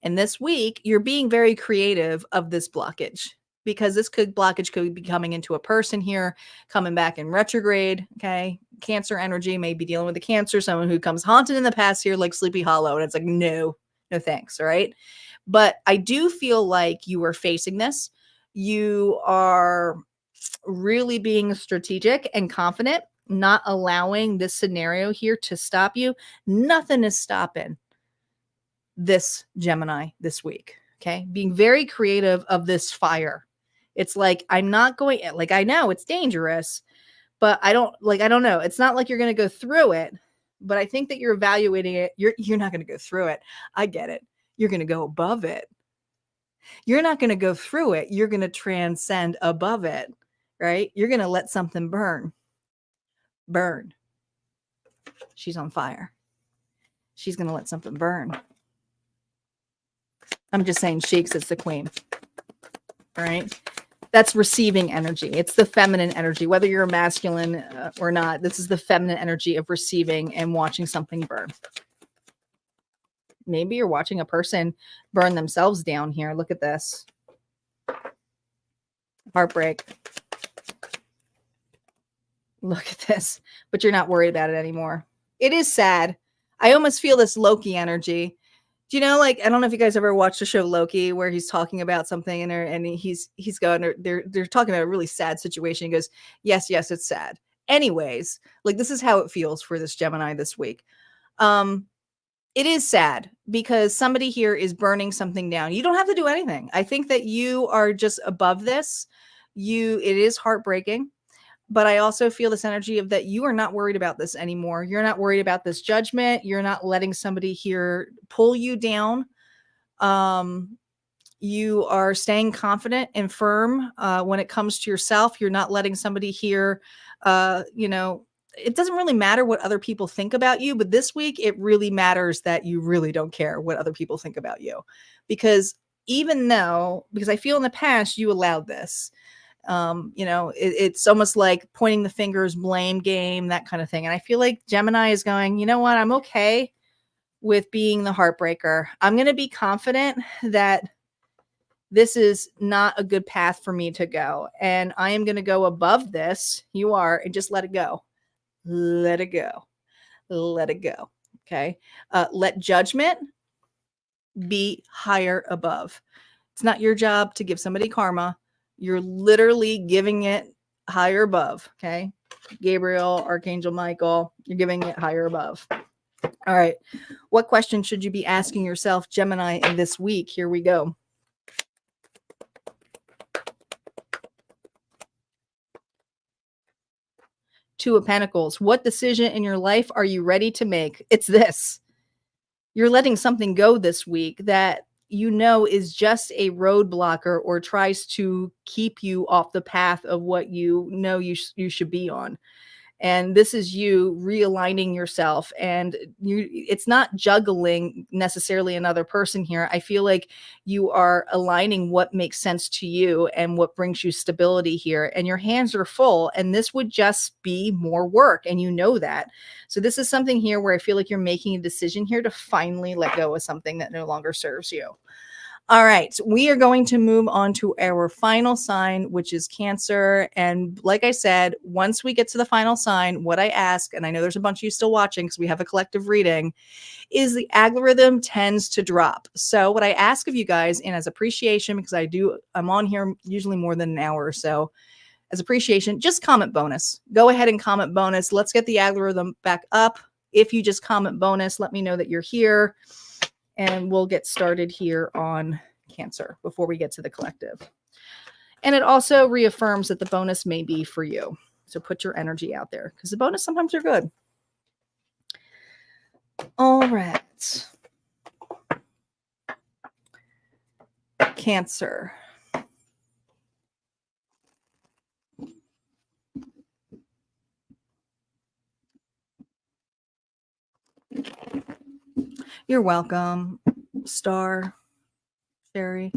A: And this week, you're being very creative of this blockage, because this blockage could be coming into a person here, coming back in retrograde. Okay. Cancer energy may be dealing with the Cancer, someone who comes haunted in the past here, like Sleepy Hollow. And it's like, no thanks. All right. But I do feel like you are facing this. You are really being strategic and confident, not allowing this scenario here to stop you. Nothing is stopping this Gemini this week. Okay. Being very creative of this fire. It's like, I'm not going, like, I know it's dangerous, but I don't know. It's not like you're going to go through it, but I think that you're evaluating it. You're not going to go through it. I get it. You're going to go above it. You're not going to go through it. You're going to transcend above it, right? You're going to let something burn. Burn. She's on fire. She's going to let something burn. I'm just saying she, because it's the queen. All right. That's receiving energy. It's the feminine energy, whether you're masculine or not. This is the feminine energy of receiving and watching something burn. Maybe you're watching a person burn themselves down here. Look at this. Heartbreak. Look at this. But you're not worried about it anymore. It is sad. I almost feel this Loki energy. Do you know, like, I don't know if you guys ever watched the show Loki, where he's talking about something and he's going, they're talking about a really sad situation. He goes, yes, it's sad. Anyways, like, this is how it feels for this Gemini this week. It is sad because somebody here is burning something down. You don't have to do anything. I think that you are just above this. It is heartbreaking. But I also feel this energy of that you are not worried about this anymore. You're not worried about this judgment. You're not letting somebody here pull you down. You are staying confident and firm when it comes to yourself. You're not letting somebody here, it doesn't really matter what other people think about you. But this week, it really matters that you really don't care what other people think about you. Because I feel in the past, you allowed this. It's almost like pointing the fingers, blame game, that kind of thing. And I feel like Gemini is going, you know what? I'm okay with being the heartbreaker. I'm going to be confident that this is not a good path for me to go. And I am going to go above this. You are, and just let it go. Let it go. Let it go. Okay. Let judgment be higher above. It's not your job to give somebody karma. You're literally giving it higher above. Okay. Gabriel, Archangel Michael, you're giving it higher above. All right. What question should you be asking yourself, Gemini, in this week? Here we go. Two of Pentacles. What decision in your life are you ready to make? It's this. You're letting something go this week that you know is just a roadblocker or tries to keep you off the path of what you know you should be on. And this is you realigning yourself, and it's not juggling necessarily another person here. I feel like you are aligning what makes sense to you and what brings you stability here, and your hands are full, and this would just be more work, and you know that. So this is something here where I feel like you're making a decision here to finally let go of something that no longer serves you. All right, we are going to move on to our final sign, which is Cancer. And like I said, once we get to the final sign, what I ask, and I know there's a bunch of you still watching because we have a collective reading, is the algorithm tends to drop. So what I ask of you guys, and as appreciation, because I'm on here usually more than an hour or so, as appreciation, just comment bonus. Go ahead and comment bonus. Let's get the algorithm back up. If you just comment bonus, let me know that you're here. And we'll get started here on Cancer before we get to the collective. And it also reaffirms that the bonus may be for you. So put your energy out there because the bonus sometimes are good. All right. Cancer. You're welcome, Star, Sherry.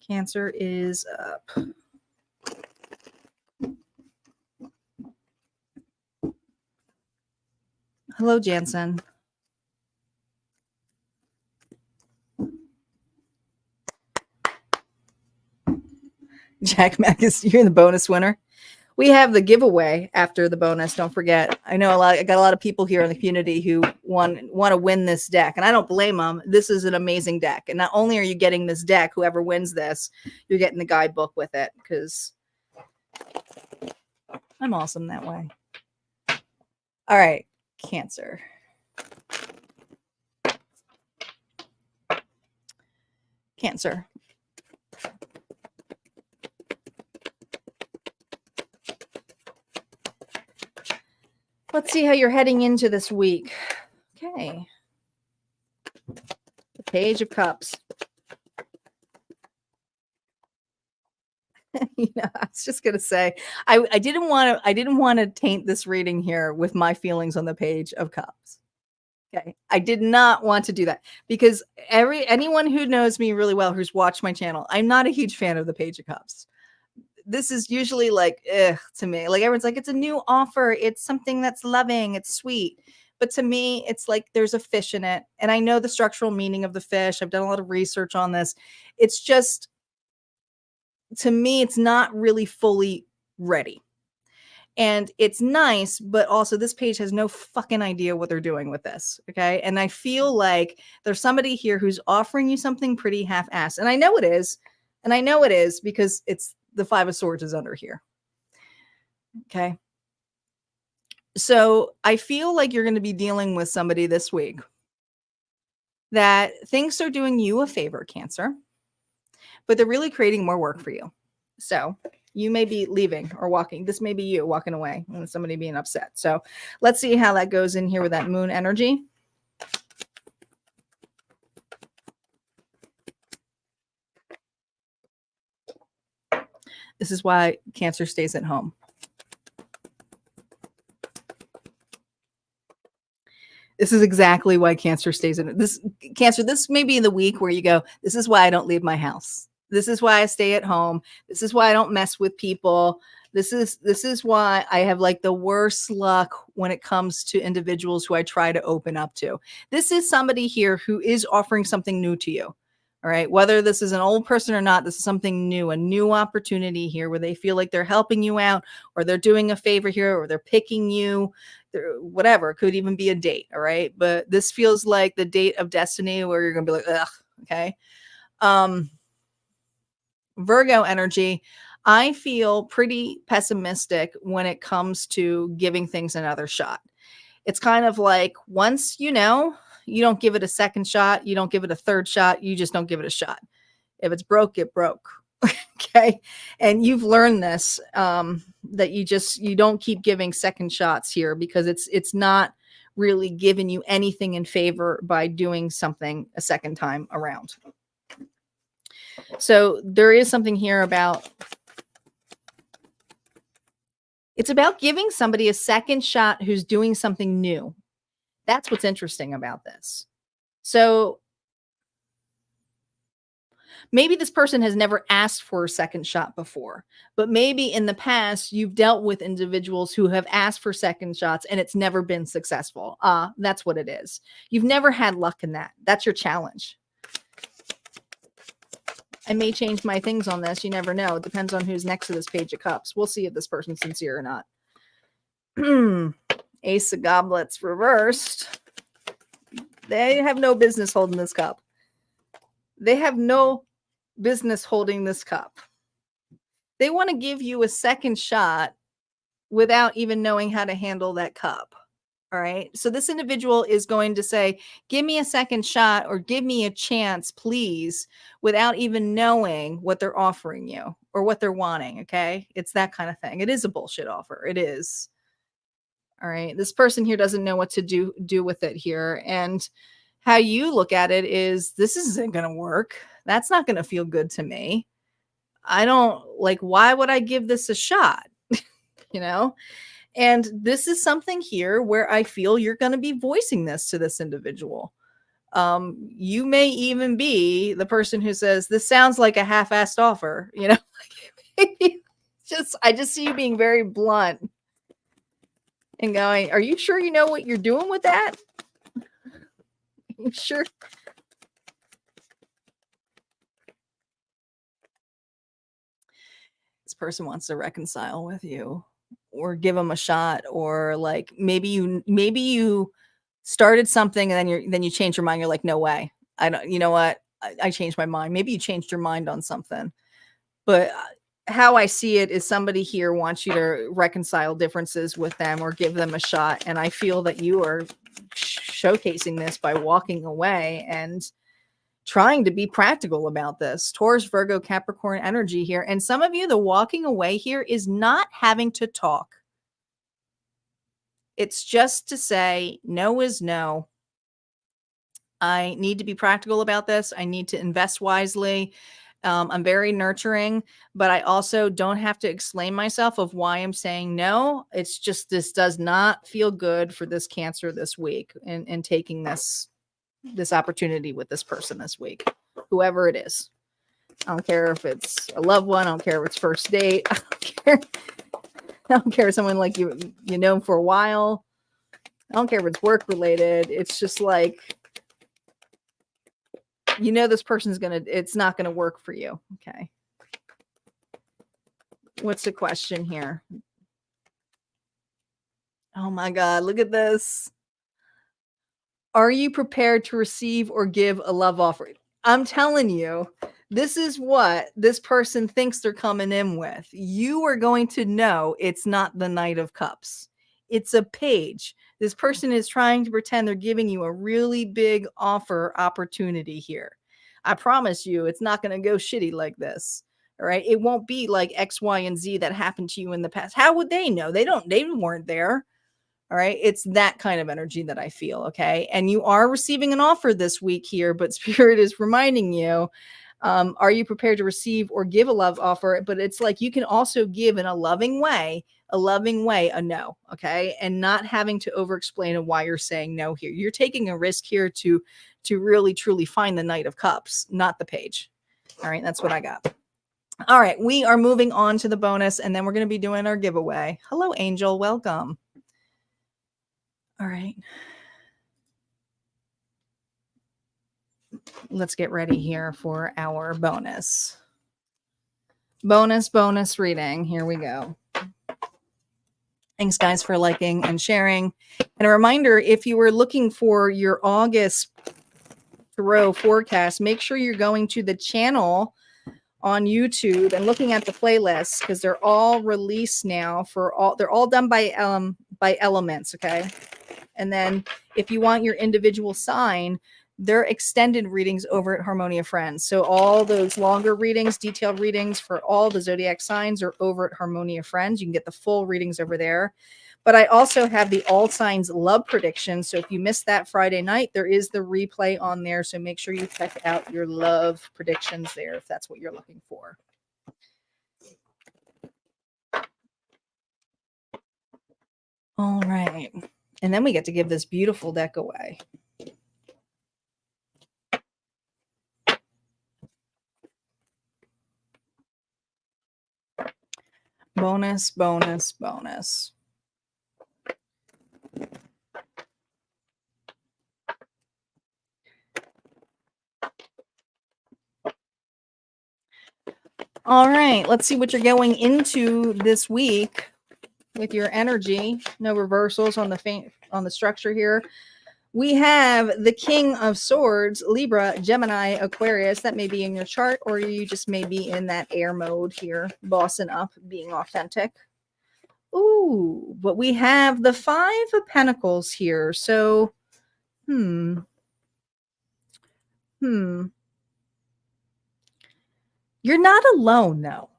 A: Cancer is up. Hello, Jansen. Jack Mac you're the bonus winner. We have the giveaway after the bonus. Don't forget. I know I got a lot of people here in the community who want to win this deck, and I don't blame them. This is an amazing deck, and not only are you getting this deck, whoever wins this, you're getting the guidebook with it because I'm awesome that way. All right, Cancer. Cancer. Let's see how you're heading into this week. Okay. The Page of Cups. I was just gonna say, I didn't want to taint this reading here with my feelings on the Page of Cups. Okay. I did not want to do that because anyone who knows me really well, who's watched my channel, I'm not a huge fan of the Page of Cups. This is usually like, to me. Like everyone's like, it's a new offer. It's something that's loving. It's sweet. But to me, it's like there's a fish in it. And I know the structural meaning of the fish. I've done a lot of research on this. It's just, to me, it's not really fully ready. And it's nice, but also this page has no fucking idea what they're doing with this. Okay. And I feel like there's somebody here who's offering you something pretty half-assed. And I know it is. And I know it is because it's the Five of Swords is under here. Okay. So I feel like you're going to be dealing with somebody this week that thinks they're doing you a favor, Cancer, but they're really creating more work for you. So you may be leaving or walking. This may be you walking away and somebody being upset. So let's see how that goes in here with that moon energy. This is why Cancer stays at home. This is exactly why Cancer stays in this. Cancer, this may be the week where you go, this is why I don't leave my house. This is why I stay at home. This is why I don't mess with people. This is why I have like the worst luck when it comes to individuals who I try to open up to. This is somebody here who is offering something new to you. All right. Whether this is an old person or not, this is something new, a new opportunity here where they feel like they're helping you out, or they're doing a favor here, or they're picking you, whatever. It could even be a date. All right. But this feels like the date of destiny where you're going to be like, ugh. Okay. Virgo energy. I feel pretty pessimistic when it comes to giving things another shot. It's kind of like once you know, you don't give it a second shot, you don't give it a third shot, you just don't give it a shot. If it's broke, it broke. Okay. And you've learned this, that you don't keep giving second shots here because it's not really giving you anything in favor by doing something a second time around. So there is something here about, it's about giving somebody a second shot who's doing something new. That's what's interesting about this. So maybe this person has never asked for a second shot before, but maybe in the past you've dealt with individuals who have asked for second shots and it's never been successful. That's what it is. You've never had luck in that. That's your challenge. I may change my things on this. You never know. It depends on who's next to this page of cups. We'll see if this person's sincere or not. Ace of Goblets reversed. They have no business holding this cup. They have no business holding this cup. They want to give you a second shot without even knowing how to handle that cup. All right. So this individual is going to say, give me a second shot or give me a chance, please, without even knowing what they're offering you or what they're wanting. Okay. It's that kind of thing. It is a bullshit offer. It is. All right. This person here doesn't know what to do with it here. And how you look at it is, this isn't going to work. That's not going to feel good to me. I don't like, why would I give this a shot? You know? And this is something here where I feel you're going to be voicing this to this individual. You may even be the person who says, this sounds like a half-assed offer, you know, I just see you being very blunt and going, are you sure you know what you're doing with that? Are you sure? This person wants to reconcile with you or give them a shot, or like maybe you started something and then you change your mind. You're like, no way. I don't, you know what? I changed my mind. Maybe you changed your mind on something, but how I see it is somebody here wants you to reconcile differences with them or give them a shot. And I feel that you are showcasing this by walking away and trying to be practical about this. Taurus, Virgo, Capricorn energy here. And some of you, the walking away here is not having to talk. It's just to say no is no. I need to be practical about this. I need to invest wisely. I'm very nurturing, but I also don't have to explain myself of why I'm saying no. It's just, this does not feel good for this Cancer this week and taking this opportunity with this person this week, whoever it is. I don't care if it's a loved one. I don't care if it's first date. I don't care. I don't care if someone like you know for a while. I don't care if it's work related. It's just like, you know, this person's it's not gonna work for you. Okay. What's the question here? Oh my God, look at this. Are you prepared to receive or give a love offer? I'm telling you, this is what this person thinks they're coming in with. You are going to know it's not the Knight of Cups. It's a page. This person is trying to pretend they're giving you a really big offer opportunity here. I promise you, it's not going to go shitty like this. All right. It won't be like X, Y, and Z that happened to you in the past. How would they know? They weren't there. All right. It's that kind of energy that I feel. Okay. And you are receiving an offer this week here, but Spirit is reminding you, are you prepared to receive or give a love offer? But it's like, you can also give in a loving way, a no. Okay. And not having to over explain why you're saying no here. You're taking a risk here to really, truly find the Knight of Cups, not the page. All right. That's what I got. All right, we are moving on to the bonus, and then we're going to be doing our giveaway. Hello, Angel. Welcome. All right. Let's get ready here for our bonus. Bonus reading. Here we go. Thanks, guys, for liking and sharing. And a reminder, if you were looking for your August tarot forecast, make sure you're going to the channel on YouTube and looking at the playlists, because they're all released now they're all done by elements, okay? And then if you want your individual sign, they're extended readings over at Harmonia Friends. So all those longer readings, detailed readings for all the zodiac signs are over at Harmonia Friends. You can get the full readings over there. But I also have the all signs love prediction. So if you missed that Friday night, there is the replay on there. So make sure you check out your love predictions there if that's what you're looking for. All right. And then we get to give this beautiful deck away. Bonus. All right, let's see what you're going into this week with your energy. No reversals on the structure here. We have the King of Swords, Libra, Gemini, Aquarius. That may be in your chart, or you just may be in that air mode here, bossing up, being authentic. Ooh, but we have the Five of Pentacles here. So, You're not alone, though.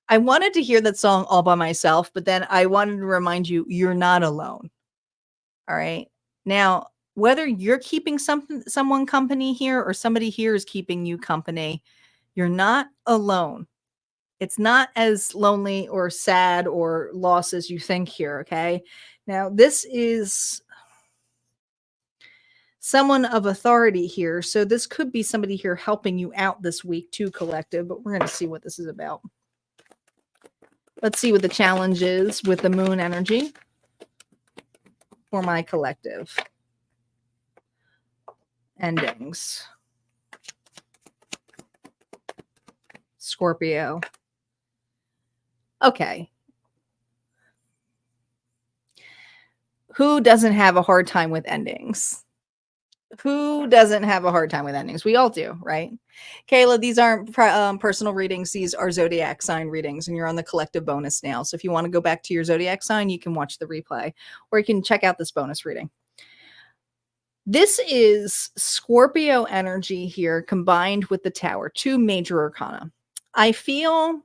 A: I wanted to hear that song all by myself, but then I wanted to remind you, you're not alone. All right. Now, whether you're keeping someone company here or somebody here is keeping you company, you're not alone. It's not as lonely or sad or lost as you think here. Okay. Now, this is someone of authority here. So this could be somebody here helping you out this week too, collective, but we're going to see what this is about. Let's see what the challenge is with the moon energy for my collective. Endings. Scorpio. Okay. Who doesn't have a hard time with endings? Who doesn't have a hard time with endings? We all do, right? Kayla, these aren't personal readings. These are zodiac sign readings, and you're on the collective bonus now. So if you want to go back to your zodiac sign, you can watch the replay, or you can check out this bonus reading. This is Scorpio energy here combined with the Tower, two major arcana. I feel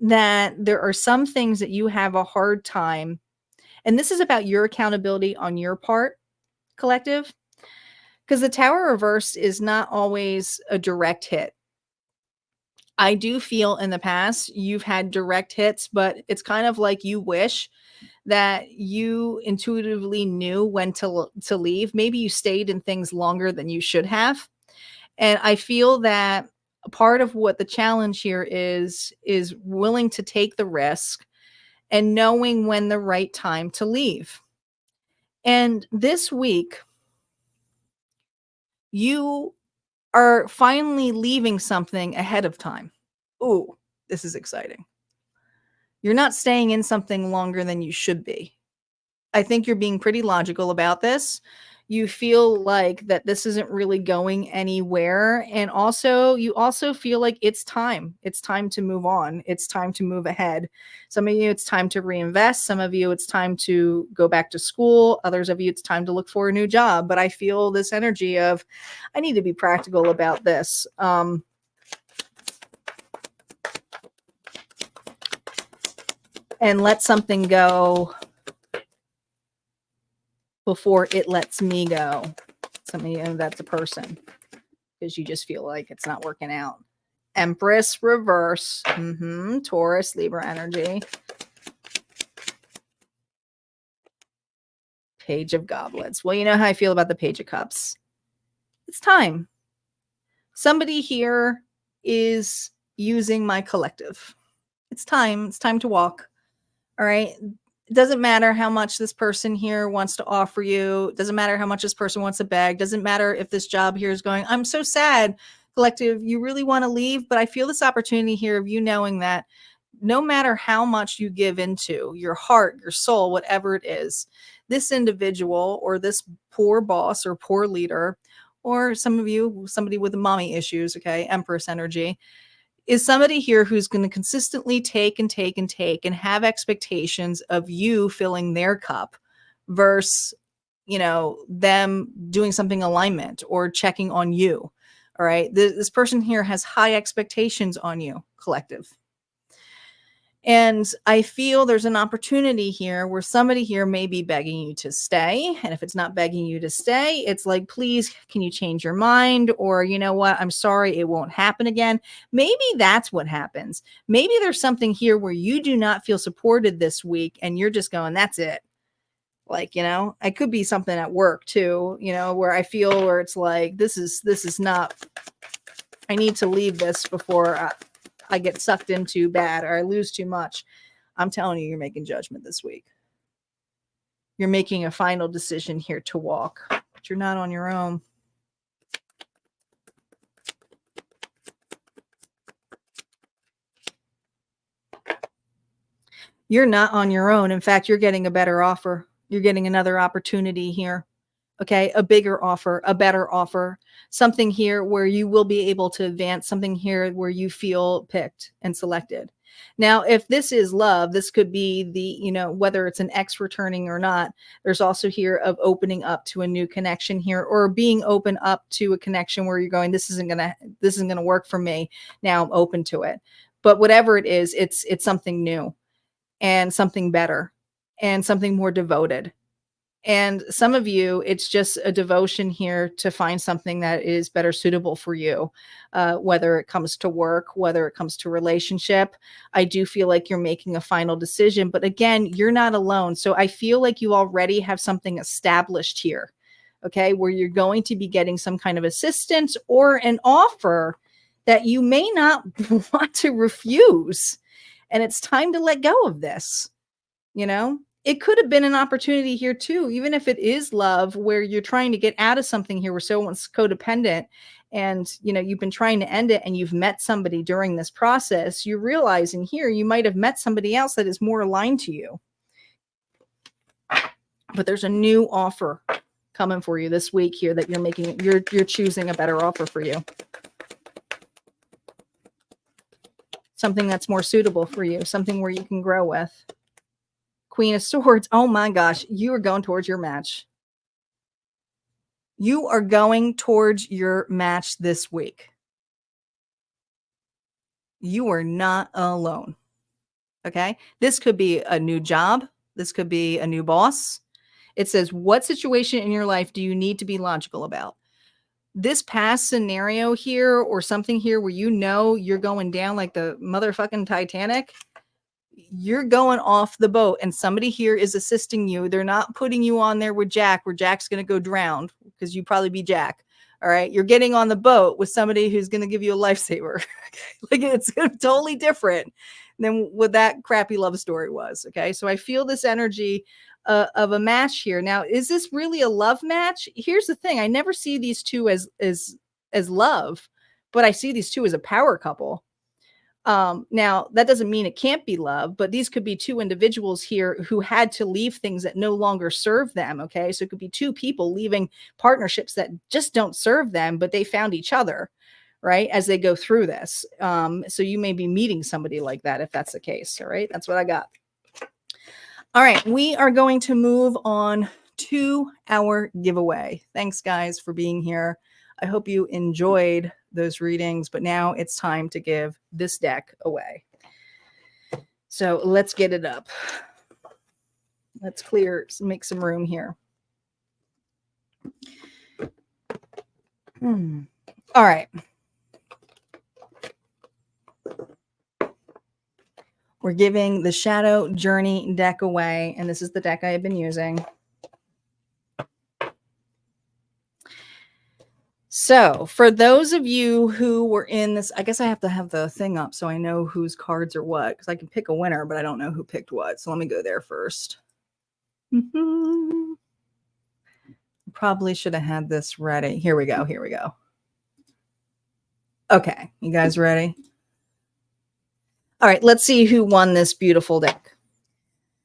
A: that there are some things that you have a hard time, and this is about your accountability on your part, collective, because the Tower reversed is not always a direct hit. I do feel in the past you've had direct hits, but it's kind of like you wish that you intuitively knew when to leave. Maybe you stayed in things longer than you should have. And I feel that a part of what the challenge here is willing to take the risk and knowing when the right time to leave. And this week, you are finally leaving something ahead of time. Ooh, this is exciting. You're not staying in something longer than you should be. I think you're being pretty logical about this. You feel like that this isn't really going anywhere. And also, you also feel like it's time. It's time to move on. It's time to move ahead. Some of you, it's time to reinvest. Some of you, it's time to go back to school. Others of you, it's time to look for a new job. But I feel this energy of, I need to be practical about this. And let something go before it lets me go. Something that's a person, because you just feel like it's not working out. Empress reverse. Taurus, Libra energy. Page of Goblets. Well, you know how I feel about the Page of Cups. It's time. Somebody here is, using my collective. It's time to walk. All right. It doesn't matter how much this person here wants to offer you. It doesn't matter how much this person wants to beg. Doesn't matter if this job here is going, I'm so sad, collective, you really want to leave, but I feel this opportunity here of you knowing that no matter how much you give into your heart, your soul, whatever it is, this individual or this poor boss or poor leader, or some of you, somebody with mommy issues, okay, Empress energy, is somebody here who's going to consistently take and take and take and have expectations of you filling their cup versus, them doing something alignment or checking on you. All right. This person here has high expectations on you, collective. And I feel there's an opportunity here where somebody here may be begging you to stay. And if it's not begging you to stay, it's like, please, can you change your mind? Or, you know what? I'm sorry, it won't happen again. Maybe that's what happens. Maybe there's something here where you do not feel supported this week and you're just going, that's it. Like, it could be something at work too, where I feel where it's like, this is not, I need to leave this before I get sucked into bad or I lose too much. I'm telling you, you're making judgment this week. You're making a final decision here to walk, but you're not on your own. You're not on your own. In fact, you're getting a better offer. You're getting another opportunity here. Okay, a bigger offer, a better offer, something here where you will be able to advance, something here where you feel picked and selected. Now, if this is love, this could be the, whether it's an ex returning or not, there's also here of opening up to a new connection here or being open up to a connection where you're going, this isn't going to work for me. Now I'm open to it. But whatever it is, it's something new and something better and something more devoted. And some of you, it's just a devotion here to find something that is better suitable for you, whether it comes to work, whether it comes to relationship. I do feel like you're making a final decision, but again, you're not alone. So I feel like you already have something established here, okay, where you're going to be getting some kind of assistance or an offer that you may not want to refuse. And it's time to let go of this, It could have been an opportunity here too, even if it is love, where you're trying to get out of something here where someone's codependent and, you've been trying to end it and you've met somebody during this process. You're realizing here you might have met somebody else that is more aligned to you. But there's a new offer coming for you this week here that you're making. You're choosing a better offer for you. Something that's more suitable for you, something where you can grow with. Queen of Swords. Oh my gosh, you are going towards your match. You are going towards your match this week. You are not alone. Okay. This could be a new job. This could be a new boss. It says, what situation in your life do you need to be logical about? This past scenario here or something here where you're going down like the motherfucking Titanic. You're going off the boat and somebody here is assisting you. They're not putting you on there with Jack where Jack's going to go drown because you probably be Jack. All right. You're getting on the boat with somebody who's going to give you a lifesaver. Like it's totally different than what that crappy love story was. Okay. So I feel this energy of a match here. Now, is this really a love match? Here's the thing. I never see these two as love, but I see these two as a power couple. Now that doesn't mean it can't be love, but these could be two individuals here who had to leave things that no longer serve them. Okay. So it could be two people leaving partnerships that just don't serve them, but they found each other, right, as they go through this. So you may be meeting somebody like that if that's the case. All right. That's what I got. All right. We are going to move on to our giveaway. Thanks guys for being here. I hope you enjoyed those readings, but now it's time to give this deck away. So let's get it up. Let's make some room here. All right. We're giving the Shadow Journey deck away, and this is the deck I have been using. So for those of you who were in this, I guess I have to have the thing up so I know whose cards are what, because I can pick a winner, but I don't know who picked what. So let me go there first. Probably should have had this ready. Here we go. Here we go. Okay, you guys ready? All right, let's see who won this beautiful deck.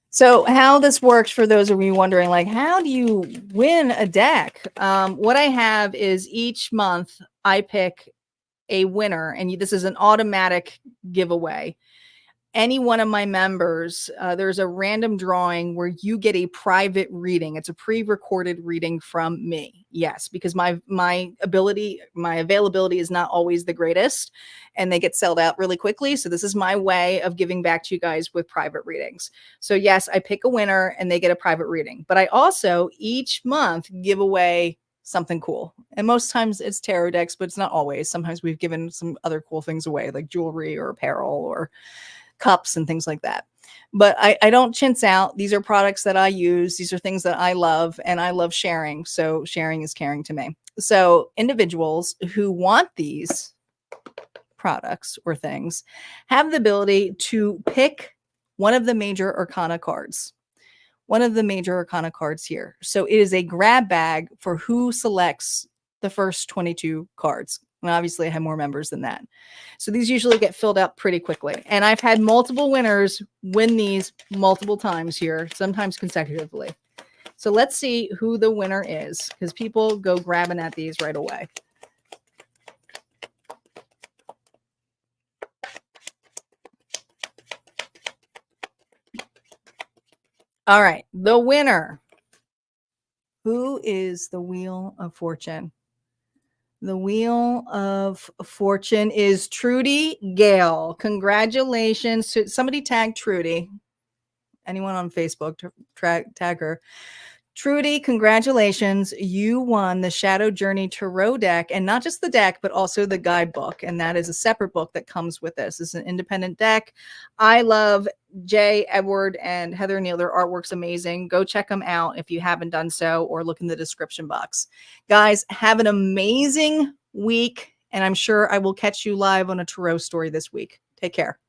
A: So how this works, for those of you wondering, like, how do you win a deck? What I have is each month I pick a winner, and this is an automatic giveaway. Any one of my members, there's a random drawing where you get a private reading. It's a pre-recorded reading from me. Yes, because my availability is not always the greatest, and they get sold out really quickly. So this is my way of giving back to you guys with private readings. So yes, I pick a winner and they get a private reading, but I also each month give away something cool. And most times it's tarot decks, but it's not always. Sometimes we've given some other cool things away, like jewelry or apparel or cups and things like that. But I don't chintz out. These are products that I use. These are things that I love, and I love sharing. So sharing is caring to me. So individuals who want these products or things have the ability to pick one of the major arcana cards. One of the major arcana cards here. So it is a grab bag for who selects the first 22 cards. And obviously I have more members than that. So these usually get filled out pretty quickly. And I've had multiple winners win these multiple times here, sometimes consecutively. So let's see who the winner is, because people go grabbing at these right away. All right, the winner. Who is the Wheel of Fortune? The Wheel of Fortune is Trudy Gale. Congratulations. Somebody tag Trudy. Anyone on Facebook, tag her. Trudy, congratulations. You won the Shadow Journey Tarot deck, and not just the deck, but also the guidebook. And that is a separate book that comes with this. It's an independent deck. I love Jay, Edward, and Heather Neal. Their artwork's amazing. Go check them out if you haven't done so, or look in the description box. Guys, have an amazing week, and I'm sure I will catch you live on a tarot story this week. Take care.